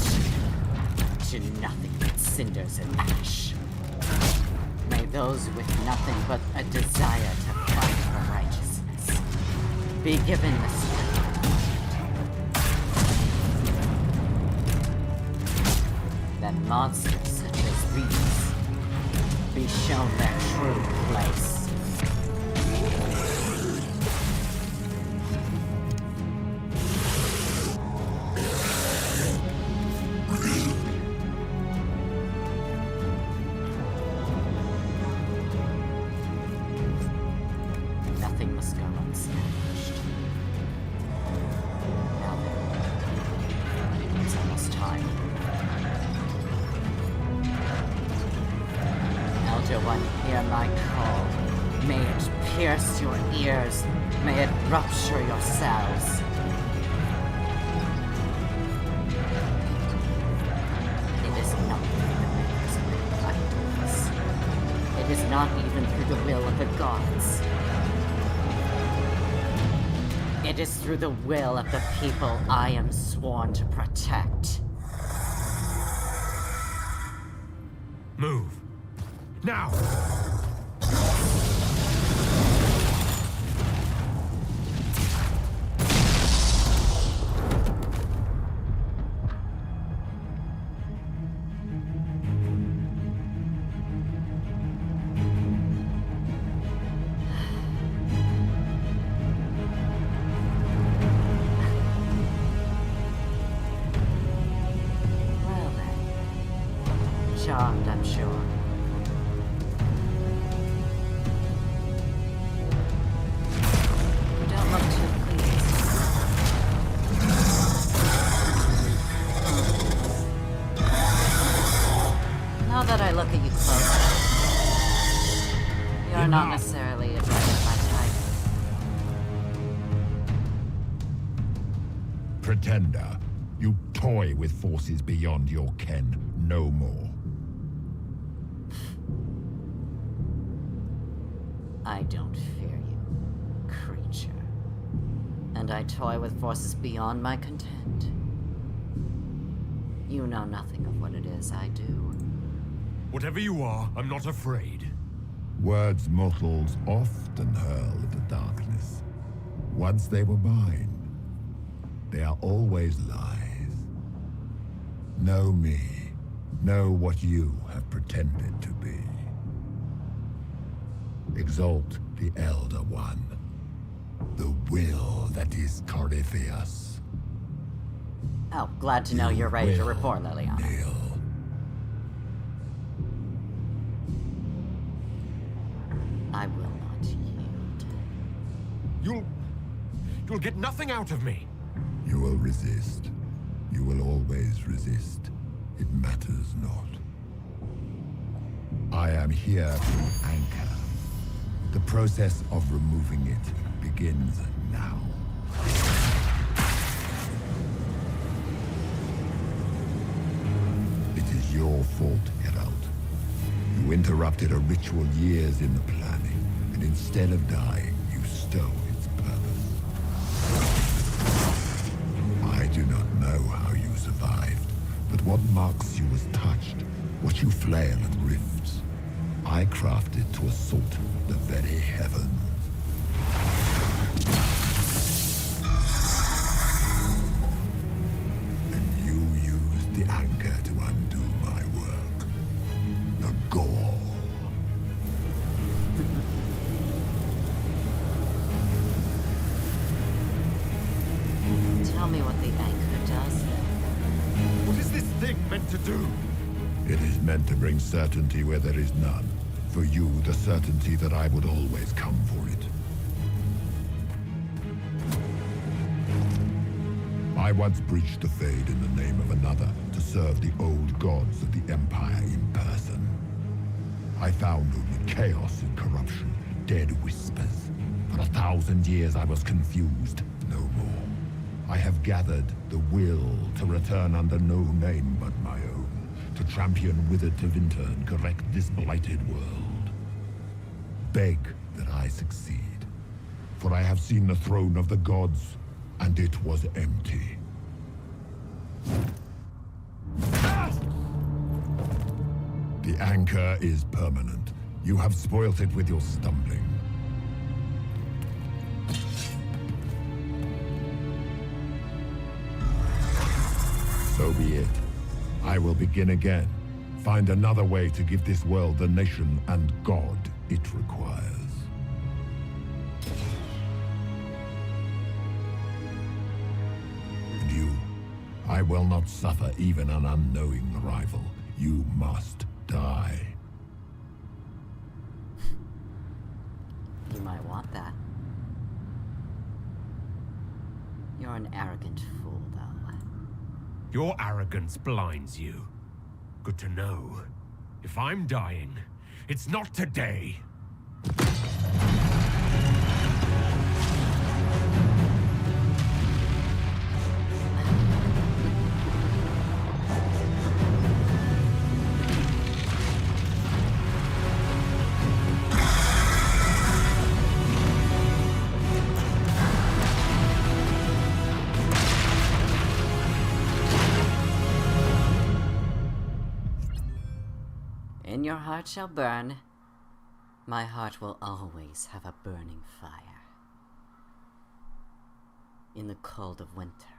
to nothing but cinders and ash. May those with nothing but a desire to fight for righteousness be given the strength that monsters such as these be shown their true place. Nothing must go unscathed. Now then, it's almost time. Elder One, hear my call. May it pierce your ears. May it rupture your cells. It is not through the makers of the idols. It is not even through the will of the gods. It is through the will of the people I am sworn to protect. Move. Now! are not necessarily a dragon of my type. Pretender, you toy with forces beyond your ken no more. I don't fear you, creature. And I toy with forces beyond my content. You know nothing of what it is I do. Whatever you are, I'm not afraid. Words mortals often hurl at the darkness. Once they were mine, they are always lies. Know me. Know what you have pretended to be. Exalt the Elder One. The will that is Corypheus. Oh, glad to know you're ready to report, Liliana. Kneel. I will not yield. You'll get nothing out of me. You will resist. You will always resist. It matters not. I am here to anchor. The process of removing it begins now. It is your fault, Herald. You interrupted a ritual years in the planning, and instead of dying, you stole its purpose. I do not know how you survived, but what marks you as touched, what you flail at rifts, I crafted to assault the very heavens. And you used the anchor to undo my work. The gall. Tell me what the anchor does. What is this thing meant to do? It is meant to bring certainty where there is none. For you, the certainty that I would always come for it. I once breached the Fade in the name of another to serve the old gods of the Empire in person. I found only chaos and corruption, dead whispers. For 1,000 years I was confused, no more. I have gathered the will to return under no name but my own, to champion Withered Tevinter and correct this blighted world. Beg that I succeed, for I have seen the throne of the gods, and it was empty. The anchor is permanent. You have spoilt it with your stumbling. So be it. I will begin again. Find another way to give this world the nation and God it requires. And you, I will not suffer even an unknowing rival. You must die. You might want that. You're an arrogant fool, though. Your arrogance blinds you. Good to know. If I'm dying, it's not today. In your heart shall burn. My heart will always have a burning fire. In the cold of winter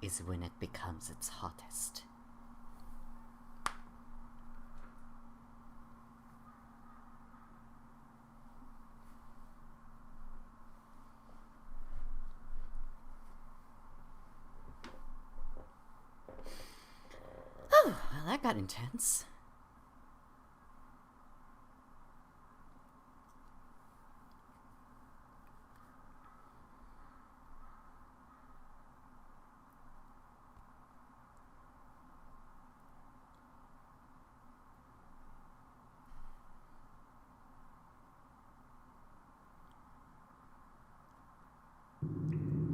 is when it becomes its hottest. Oh, well, that got intense.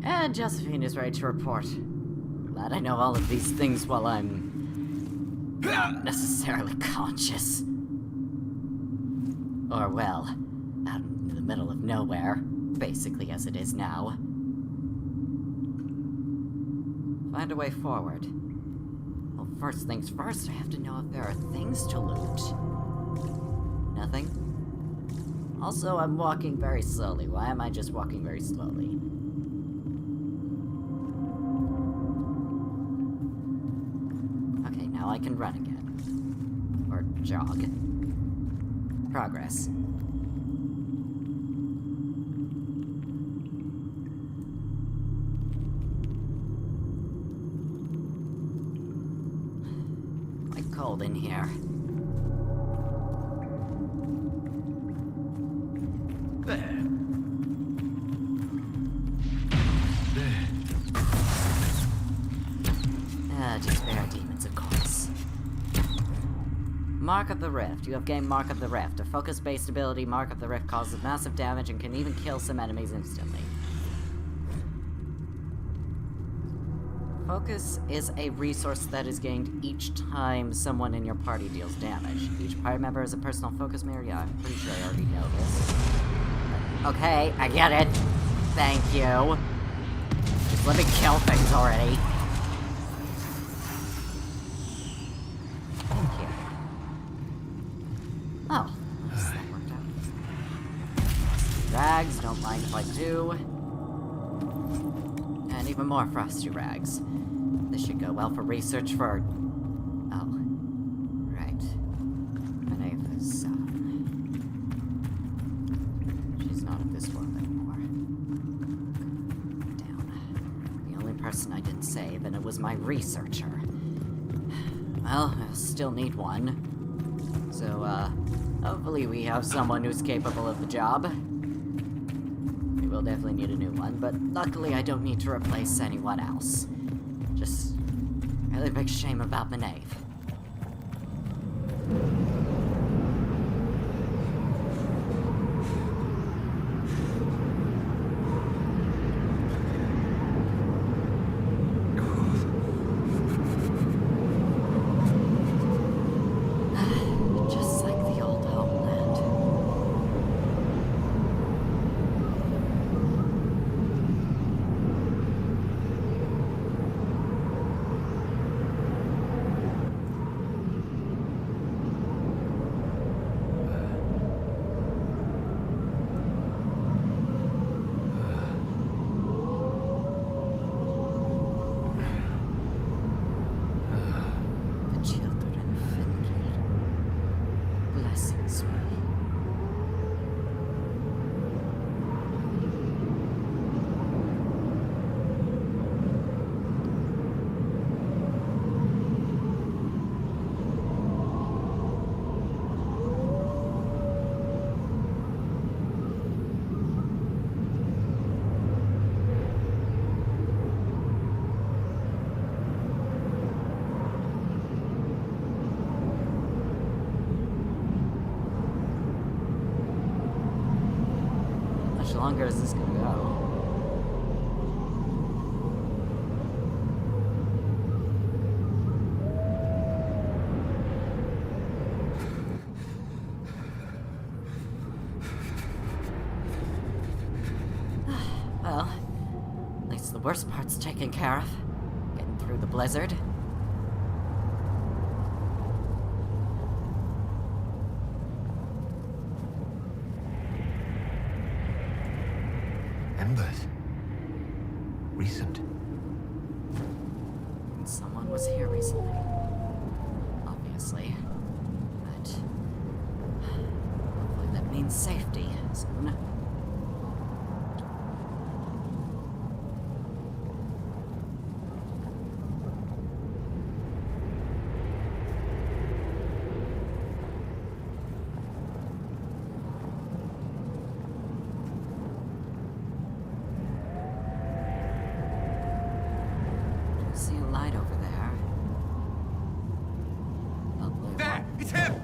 And Josephine is ready to report. Glad I know all of these things while I'm not necessarily conscious. Or, well, out in the middle of nowhere, basically as it is now. Find a way forward. Well, first things first, I have to know if there are things to loot. Nothing? Also, I'm walking very slowly. Why am I just walking very slowly? Okay, now I can run again. Or jog. Progress. Quite cold in here. Despair demons, of course. Mark of the Rift. You have gained Mark of the Rift. A focus-based ability, Mark of the Rift causes massive damage and can even kill some enemies instantly. Focus is a resource that is gained each time someone in your party deals damage. Each party member has a personal focus mirror. Yeah, I'm pretty sure I already know this. Okay, I get it. Thank you. Just let me kill things already. Thank you. Oh, that worked out. Rags, don't mind if I do. And even more frosty rags. This should go well for research for... Oh. Right. Maeve is, she's not of this world anymore. Down. The only person I didn't save, and it was my researcher. Well, I'll still need one. So, hopefully we have someone who's capable of the job. We will definitely need a new one, but luckily I don't need to replace anyone else. Just really big shame about the Maeve. Just like the old homeland. The children Fenrir. Blessings me. How much longer is this gonna go? Well, at least the worst part's taken care of. Getting through the blizzard. Embers. Recent. Someone was here recently. Obviously. But hopefully that means safety soon. See a light over there. A blue There! one. It's him!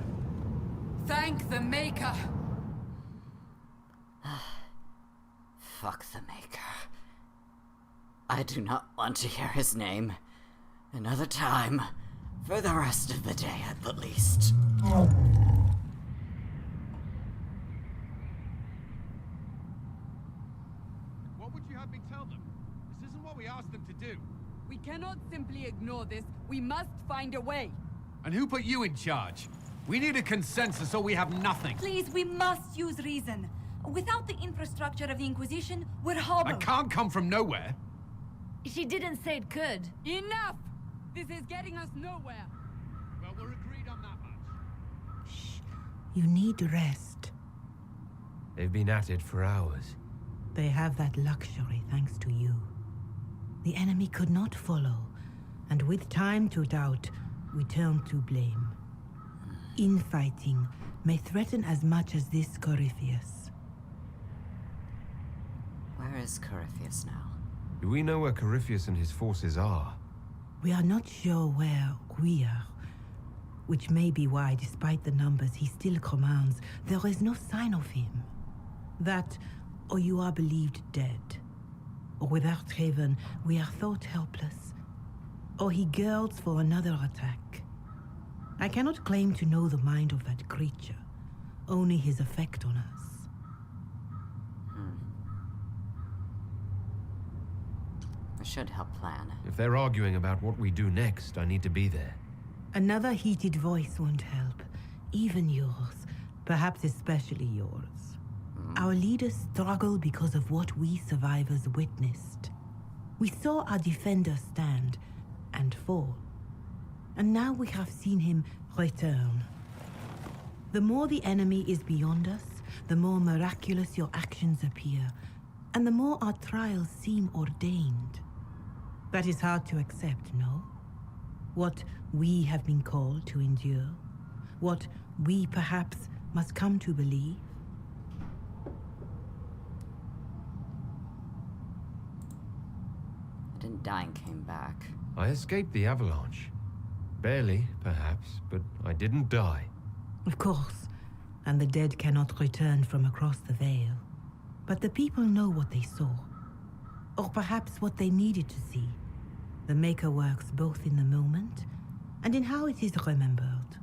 Thank the Maker. Fuck the Maker. I do not want to hear his name another time for the rest of the day at the least. What would you have me tell them? This isn't what we asked them to do. We cannot simply ignore this. We must find a way. And who put you in charge? We need a consensus or we have nothing. Please, we must use reason. Without the infrastructure of the Inquisition, we're hobbled. I can't come from nowhere. She didn't say it could. Enough! This is getting us nowhere. Well, we're agreed on that much. Shh. You need rest. They've been at it for hours. They have that luxury thanks to you. The enemy could not follow, and with time to doubt, we turn to blame. Infighting may threaten as much as this Corypheus. Where is Corypheus now? Do we know where Corypheus and his forces are? We are not sure where we are, which may be why, despite the numbers he still commands, there is no sign of him. That, or you are believed dead. Or without Haven, we are thought helpless. Or he girds for another attack. I cannot claim to know the mind of that creature, only his effect on us. I should help plan. If they're arguing about what we do next, I need to be there. Another heated voice won't help. Even yours. Perhaps especially yours. Our leaders struggle because of what we survivors witnessed. We saw our defender stand and fall. And now we have seen him return. The more the enemy is beyond us, the more miraculous your actions appear, and the more our trials seem ordained. That is hard to accept, no? What we have been called to endure, what we perhaps must come to believe. I didn't die and came back. I escaped the avalanche. Barely, perhaps, but I didn't die. Of course, and the dead cannot return from across the veil. But the people know what they saw. Or perhaps what they needed to see. The Maker works both in the moment and in how it is remembered.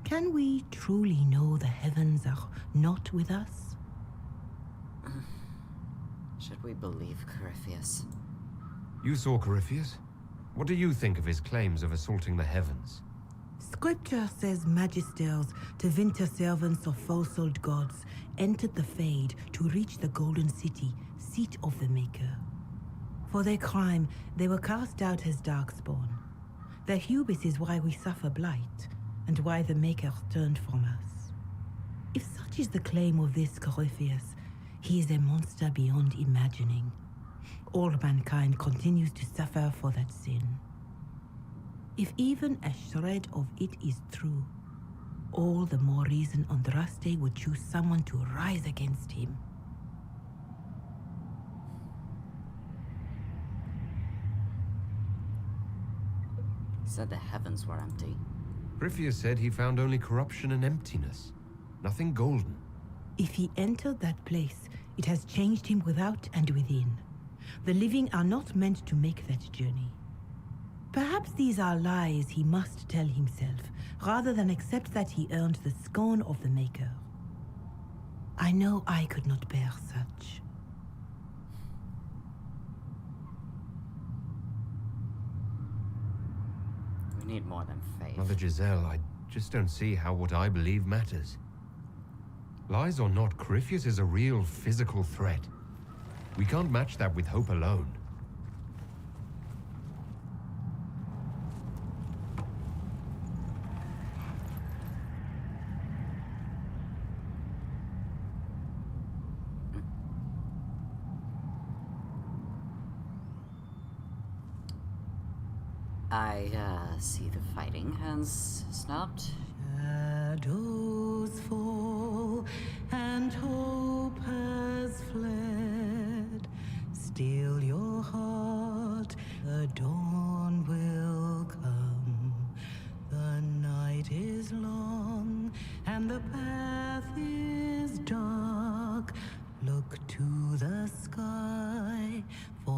Can we truly know the heavens are not with us? Should we believe Corypheus? You saw Corypheus? What do you think of his claims of assaulting the heavens? Scripture says magisters to winter servants of false-souled gods entered the Fade to reach the Golden City, seat of the Maker. For their crime, they were cast out as Darkspawn. Their hubris is why we suffer blight, and why the Maker turned from us. If such is the claim of this Corypheus, he is a monster beyond imagining. All mankind continues to suffer for that sin. If even a shred of it is true, all the more reason Andraste would choose someone to rise against him. He said the heavens were empty. Corypheus said he found only corruption and emptiness. Nothing golden. If he entered that place, it has changed him without and within. The living are not meant to make that journey. Perhaps these are lies he must tell himself, rather than accept that he earned the scorn of the Maker. I know I could not bear such. We need more than faith. Mother Giselle, I just don't see how what I believe matters. Lies or not, Corypheus is a real physical threat. We can't match that with hope alone. I see the fighting has stopped. Shadows fall and hope has fled. Still your heart, the dawn will come. The night is long and the path is dark. Look to the sky for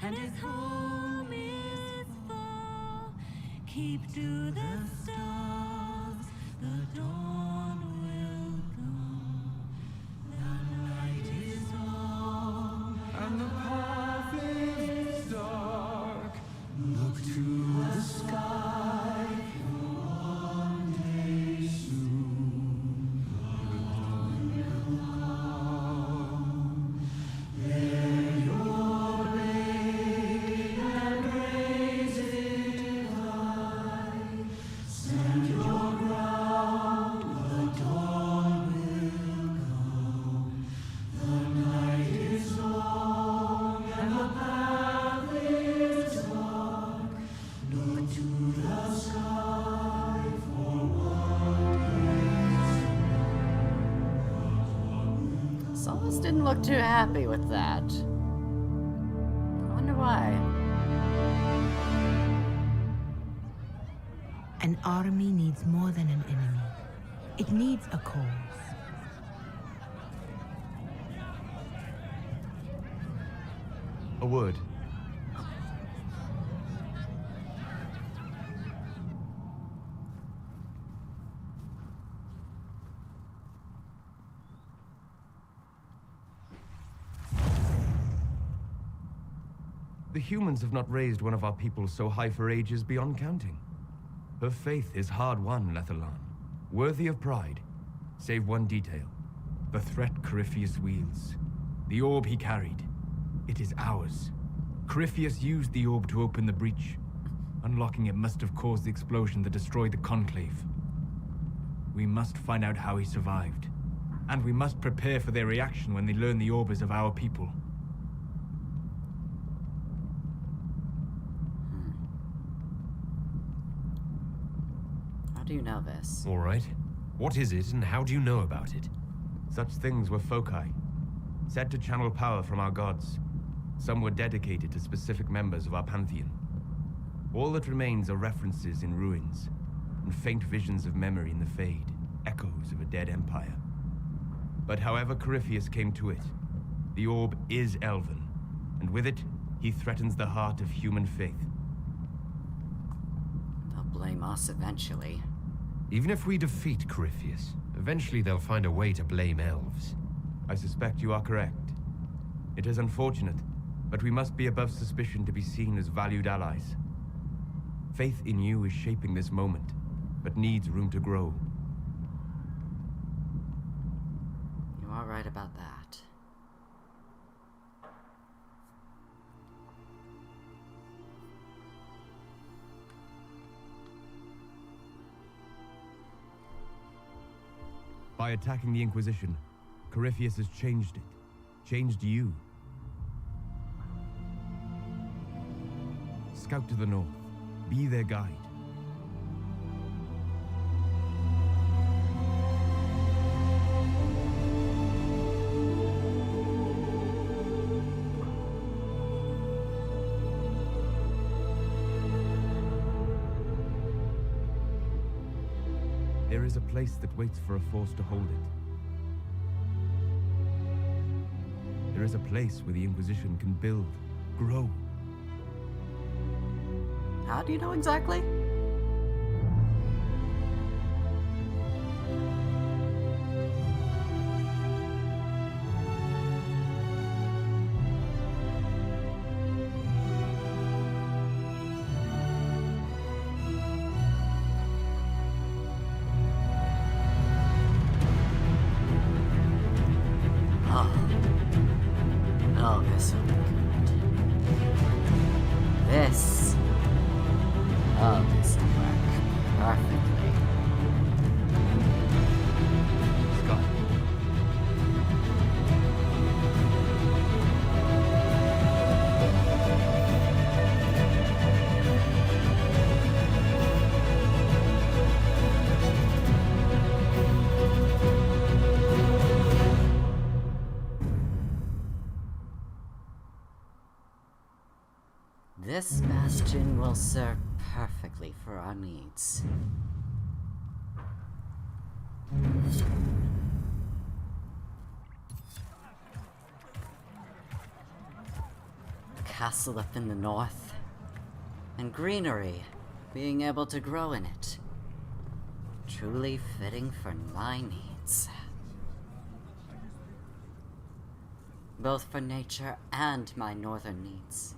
and his home is far. Keep to the stars, the dawn will come. The night is long, And the path is dark. Look to the sky. One day soon, the dawn will come. Bear your blade and raise it high. Stand your ground, the dawn will come. The night is long and the path is dark. Look to the sky for what is Solus didn't look too happy with that. I wonder why. An army needs more than an enemy. It needs a cause. A word. The humans have not raised one of our people so high for ages beyond counting. Her faith is hard-won, Lethalan. Worthy of pride, save one detail. The threat Corypheus wields. The orb he carried. It is ours. Corypheus used the orb to open the breach. Unlocking it must have caused the explosion that destroyed the Conclave. We must find out how he survived. And we must prepare for their reaction when they learn the orb is of our people. How do you know this? All right. What is it, and how do you know about it? Such things were foci, said to channel power from our gods. Some were dedicated to specific members of our pantheon. All that remains are references in ruins, and faint visions of memory in the Fade, echoes of a dead empire. But however Corypheus came to it, the orb is elven, and with it, he threatens the heart of human faith. They'll blame us eventually. Even if we defeat Corypheus, eventually they'll find a way to blame elves. I suspect you are correct. It is unfortunate, but we must be above suspicion to be seen as valued allies. Faith in you is shaping this moment, but needs room to grow. You are right about that. By attacking the Inquisition, Corypheus has changed it. Changed you. Scout to the north. Be their guide. There is a place that waits for a force to hold it. There is a place where the Inquisition can build, grow. How do you know exactly? Oh, this will be good. This. Oh, this will work perfectly. Scott. This bastion will serve perfectly for our needs. castle up in the north. And greenery, being able to grow in it. Truly fitting for my needs. Both for nature and my northern needs.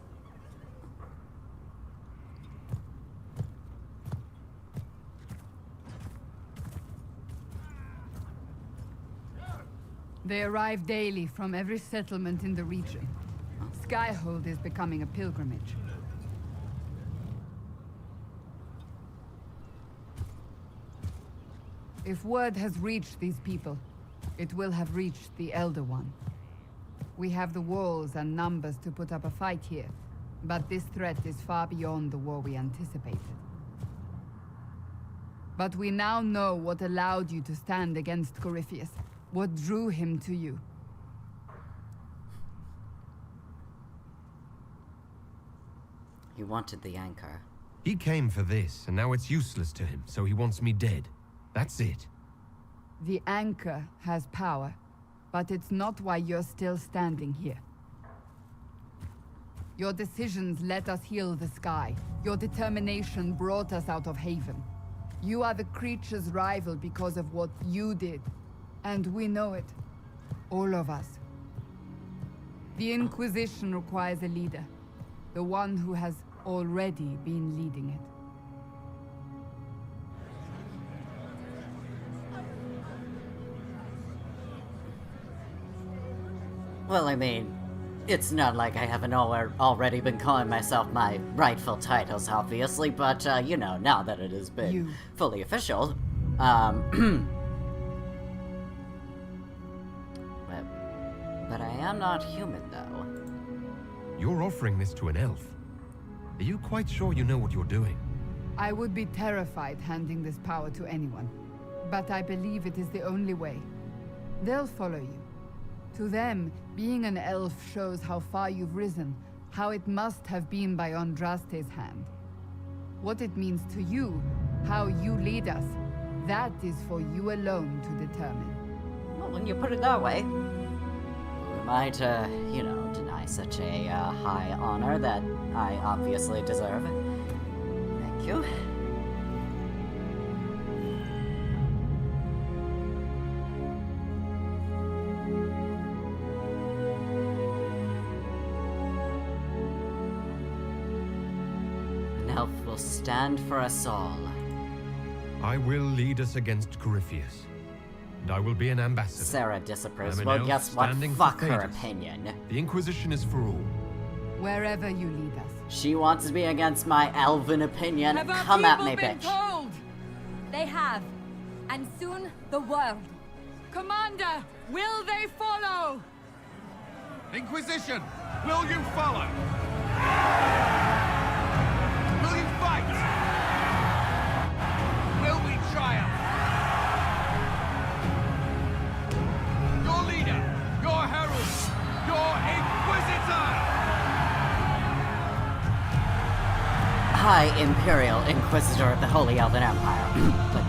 They arrive daily from every settlement in the region. Skyhold is becoming a pilgrimage. If word has reached these people, it will have reached the Elder One. We have the walls and numbers to put up a fight here, but this threat is far beyond the war we anticipated. But we now know what allowed you to stand against Corypheus, what drew him to you. He wanted the anchor. He came for this, and now it's useless to him, so he wants me dead. That's it. The anchor has power, but it's not why you're still standing here. Your decisions let us heal the sky. Your determination brought us out of Haven. You are the creature's rival because of what you did. And we know it. All of us. The Inquisition requires a leader. The one who has already been leading it. Well, I mean, it's not like I haven't already been calling myself my rightful titles, obviously, but, you know, now that it has been fully official, But I am not human, though. You're offering this to an elf. Are you quite sure you know what you're doing? I would be terrified handing this power to anyone. But I believe it is the only way. They'll follow you. To them, being an elf shows how far you've risen, how it must have been by Andraste's hand. What it means to you, how you lead us, that is for you alone to determine. Well, when you put it that way, we might, you know, deny such a high honor that I obviously deserve. Thank you. An elf will stand for us all. I will lead us against Corypheus. And I will be an ambassador. Sarah disapproves. I'm an Well, elf guess what? standing Fuck for her Thedas. opinion. The Inquisition is for all. Wherever you lead us. She wants to be against my elven opinion. Have our Come at people me, been bitch. told? They have. And soon, the world. Commander, will they follow? Inquisition, will you follow? Will you fight? Will we triumph? Your leader, your herald, your inquisitor! High Imperial Inquisitor of the Holy Elven Empire. But,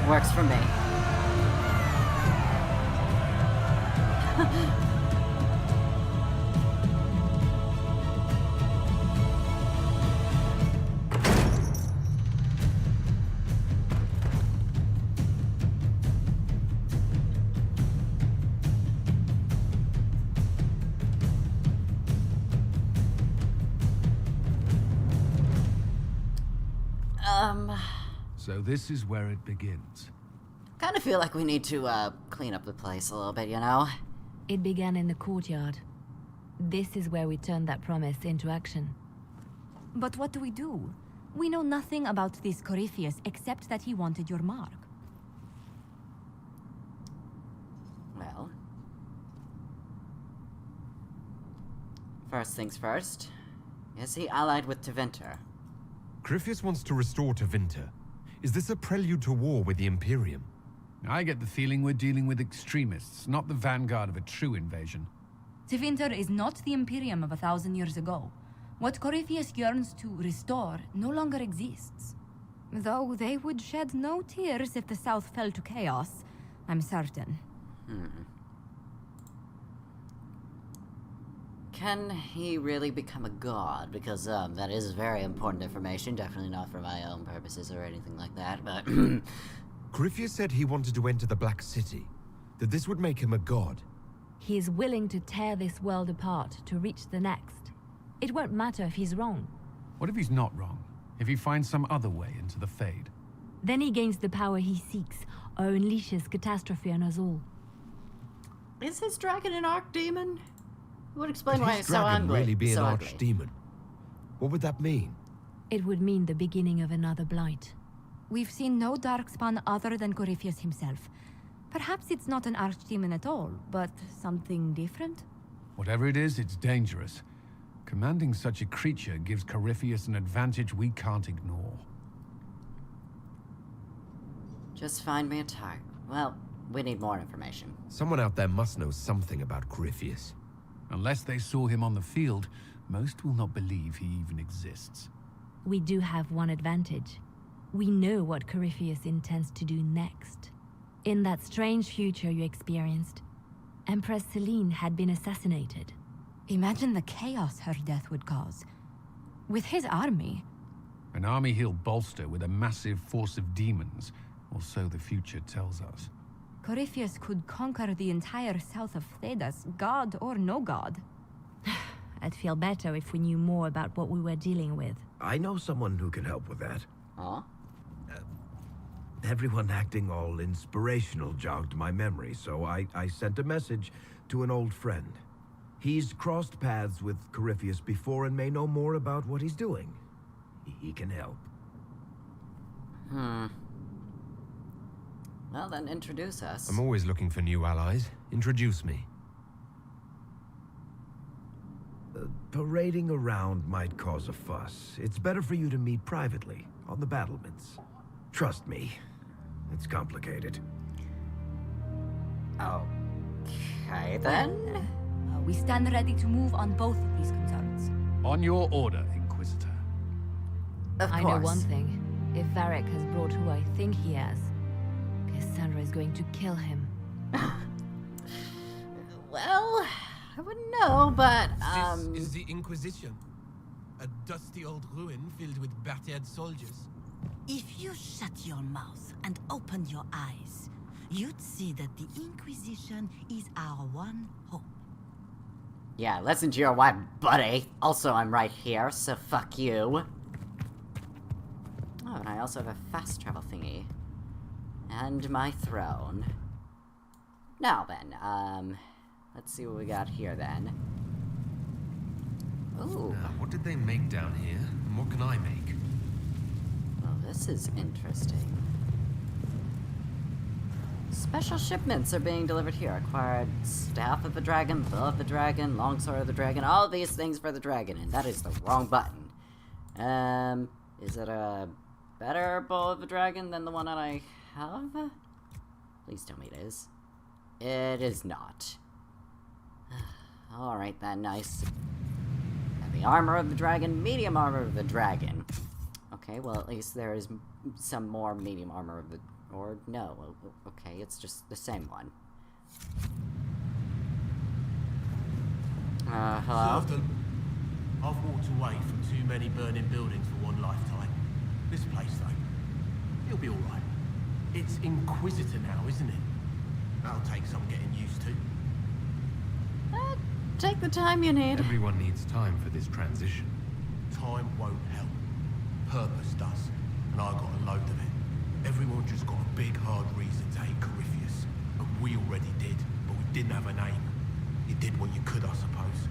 works for me. So this is where it begins. Kind of feel like we need to, clean up the place a little bit, you know? It began in the courtyard. This is where we turned that promise into action. But what do? We know nothing about this Corypheus except that he wanted your mark. Well. First things first. Is he allied with Tevinter? Corypheus wants to restore Tevinter. Is this a prelude to war with the Imperium? I get the feeling we're dealing with extremists, not the vanguard of a true invasion. Tevinter is not the Imperium of 1,000 years ago. What Corypheus yearns to restore no longer exists. Though they would shed no tears if the South fell to chaos, I'm certain. Can he really become a god? Because that is very important information. Definitely not for my own purposes or anything like that, but... Corypheus said he wanted to enter the Black City, that this would make him a god. He is willing to tear this world apart to reach the next. It won't matter if he's wrong. What if he's not wrong? If he finds some other way into the Fade? Then he gains the power he seeks, or unleashes catastrophe on us all. Is his dragon an archdemon? It would explain Could why his it's so dragon ugly. really be an so ugly. archdemon? What would that mean? It would mean the beginning of another blight. We've seen no darkspawn other than Corypheus himself. Perhaps it's not an archdemon at all, but something different? Whatever it is, it's dangerous. Commanding such a creature gives Corypheus an advantage we can't ignore. Just find me a target. Well, we need more information. Someone out there must know something about Corypheus. Unless they saw him on the field, most will not believe he even exists. We do have one advantage. We know what Corypheus intends to do next. In that strange future you experienced, Empress Selene had been assassinated. Imagine the chaos her death would cause. With his army. An army he'll bolster with a massive force of demons, or so the future tells us. Corypheus could conquer the entire south of Thedas, god or no god. I'd feel better if we knew more about what we were dealing with. I know someone who can help with that. Huh? Everyone acting all inspirational jogged my memory, so I sent a message to an old friend. He's crossed paths with Corypheus before and may know more about what he's doing. He can help. Well, then introduce us. I'm always looking for new allies. Introduce me. Parading around might cause a fuss. It's better for you to meet privately, on the battlements. Trust me, it's complicated. Okay, then. We stand ready to move on both of these concerns. On your order, Inquisitor. Of I course. know one thing. If Varric has brought who I think he has, Cassandra is going to kill him. Well, I wouldn't know, but, This is the Inquisition. A dusty old ruin filled with battered soldiers. If you shut your mouth and open your eyes, you'd see that the Inquisition is our one hope. Yeah, listen to your wife, buddy. Also, I'm right here, so fuck you. Oh, and I also have a fast travel thingy. And my throne. Now then, let's see what we got here then. Ooh. Now, what did they make down here, and what can I make? Well, this is interesting. Special shipments are being delivered here. Acquired Staff of the Dragon, Bow of the Dragon, Longsword of the Dragon, all of these things for the dragon, and that is the wrong button. Is it a better Bow of the Dragon than the one that I have? Please tell me it is. It is not. Alright then, nice. And the Armor of the Dragon, Medium Armor of the Dragon. Okay, well at least there is some more Medium Armor of the... Or no, okay, it's just the same one. Hello? I've walked away from too many burning buildings for one lifetime. This place, though, it'll be alright. It's Inquisitor now, isn't it? That'll take some getting used to. Take the time you need. Everyone needs time for this transition. Time won't help. Purpose does, and I got a load of it. Everyone just got a big, hard reason to hate Corypheus. And we already did, but we didn't have a name. You did what you could, I suppose.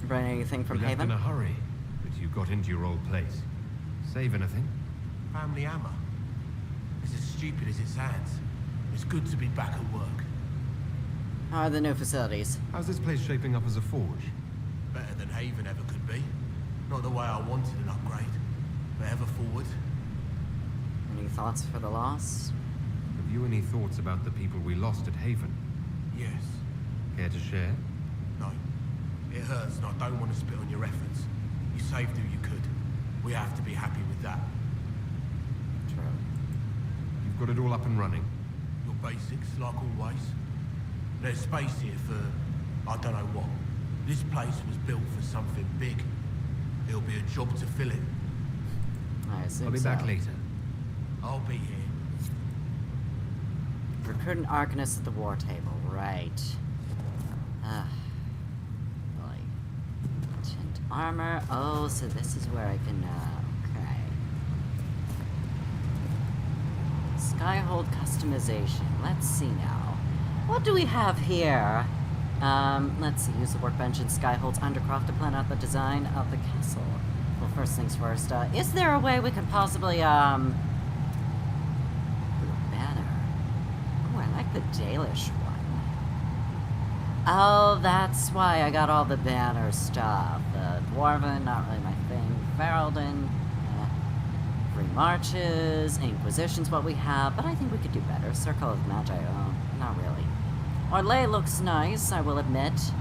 Bring anything from We left Haven? in a hurry, but you got into your old place. Save anything? Family hammer. It's as stupid as it sounds. It's good to be back at work. How are the new facilities? How's this place shaping up as a forge? Better than Haven ever could be. Not the way I wanted an upgrade, but ever forward. Any thoughts for the loss? Have you any thoughts about the people we lost at Haven? Yes. Care to share? No. It hurts and I don't want to spit on your efforts. You saved who you could. We have to be happy with that. True. You've got it all up and running. Your basics, like always. There's space here for, I don't know what. This place was built for something big. It'll be a job to fill it. I assume I'll be back later. I'll be here. Recruit an Arcanist at the war table, right. Boy. Tint armor. Oh, so this is where I can, okay. Skyhold customization. Let's see now. What do we have here? Let's see. Use the workbench in Skyhold's Undercroft to plan out the design of the castle. Well, first things first, is there a way we can possibly, banner? Oh, I like the Dalish one. Oh, that's why I got all the banner stuff. The Dwarven, not really my thing. Ferelden, Free Marches, Inquisition's what we have, but I think we could do better. Circle of Magi, not really. Orlais looks nice, I will admit.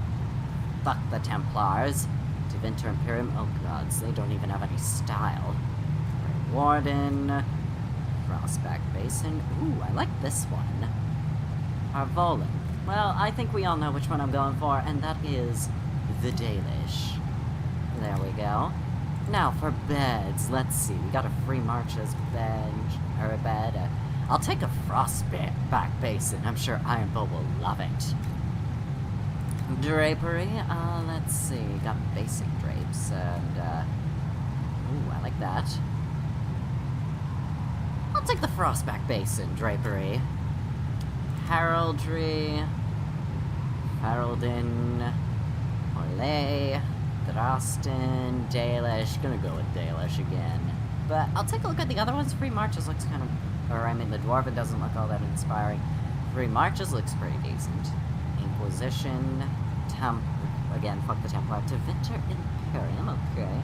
Fuck the Templars. Tevinter Imperium, oh gods, they don't even have any style. Grey Warden, Frostback Basin, ooh, I like this one. Arvolen, well, I think we all know which one I'm going for, and that is the Dalish. There we go. Now for beds, let's see, we got a Free Marches bed. I'll take a Frostback Basin, I'm sure Ironbow will love it. Drapery, let's see, got basic drapes, and, ooh, I like that. I'll take the Frostback Basin drapery. Heraldry, Ferelden, Orlais, Drastin, Dalish, gonna go with Dalish again. But I'll take a look at the other ones. Free Marches looks kind of, or I mean the Dwarven doesn't look all that inspiring. Free Marches looks pretty decent. Inquisition, again, fuck the Templar. Tevinter Imperium, okay.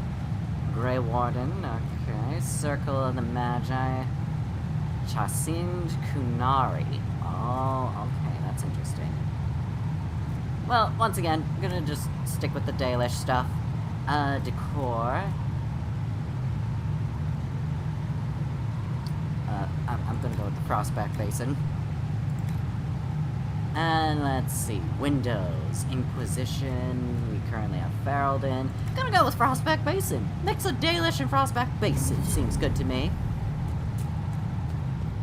Grey Warden, okay. Circle of the Magi. Chasind Kunari. Oh, okay, that's interesting. Well, once again, I'm gonna just stick with the Dalish stuff. Decor. I'm gonna go with the Frostback Basin. And let's see, Windows, Inquisition, we currently have Ferelden. Gonna go with Frostback Basin. Mix of Dalish and Frostback Basin, seems good to me.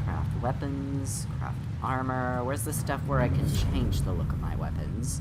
Craft weapons, craft armor. Where's the stuff where I can change the look of my weapons?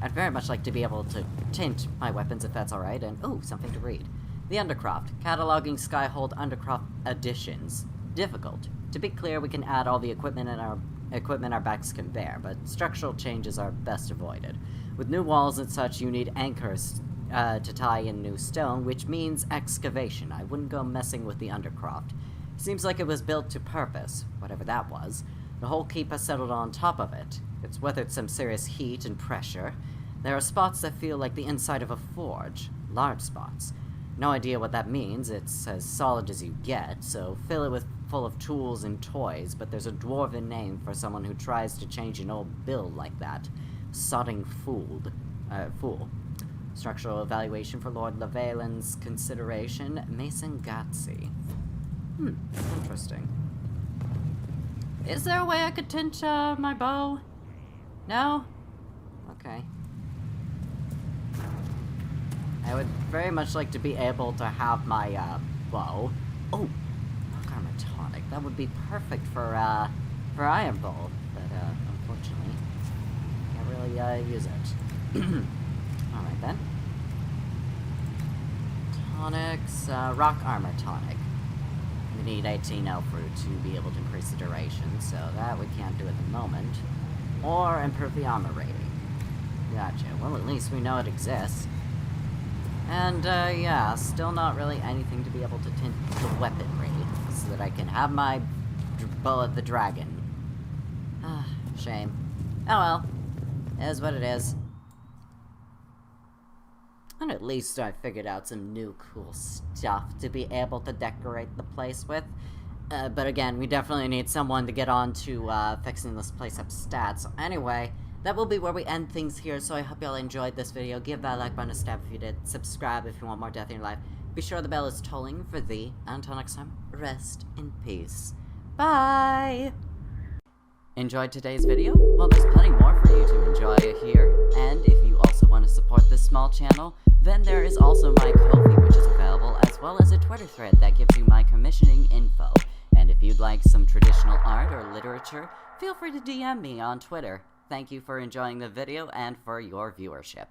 I'd very much like to be able to tint my weapons if that's alright, and oh, something to read. The Undercroft, cataloging Skyhold Undercroft additions. Difficult. To be clear, we can add all the equipment our backs can bear, but structural changes are best avoided. With new walls and such, you need anchors to tie in new stone, which means excavation. I wouldn't go messing with the Undercroft. Seems like it was built to purpose, whatever that was. The whole keep has settled on top of it. It's weathered some serious heat and pressure. There are spots that feel like the inside of a forge. Large spots. No idea what that means. It's as solid as you get, so fill it full of tools and toys, but there's a dwarven name for someone who tries to change an old build like that. Sodding fool. Structural evaluation for Lord Lavelin's consideration. Mason Gatsy. Interesting. Is there a way I could tint my bow? No? Okay. I would very much like to be able to have my bow. Oh, rock armor tonic. That would be perfect for Iron Bowl, but unfortunately, can't really use it. All right then. Tonics, rock armor tonic. We need 18 elf root to be able to increase the duration, so that we can't do at the moment. Or improve the armor rating. Gotcha. Well, at least we know it exists. And, yeah, still not really anything to be able to tint the weaponry, so that I can have my bullet the dragon. Shame. Oh well. It is what it is. And at least I figured out some new cool stuff to be able to decorate the place with. But again, we definitely need someone to get on to, fixing this place up stats. So anyway, that will be where we end things here, so I hope y'all enjoyed this video. Give that like button a stab if you did. Subscribe if you want more death in your life. Be sure the bell is tolling for thee. Until next time, rest in peace. Bye! Enjoyed today's video? Well, there's plenty more for you to enjoy here, and if you also want to support this small channel, then there is also my Ko-fi, which is available, as well as a Twitter thread that gives you my commissioning info. And if you'd like some traditional art or literature, feel free to DM me on Twitter. Thank you for enjoying the video and for your viewership.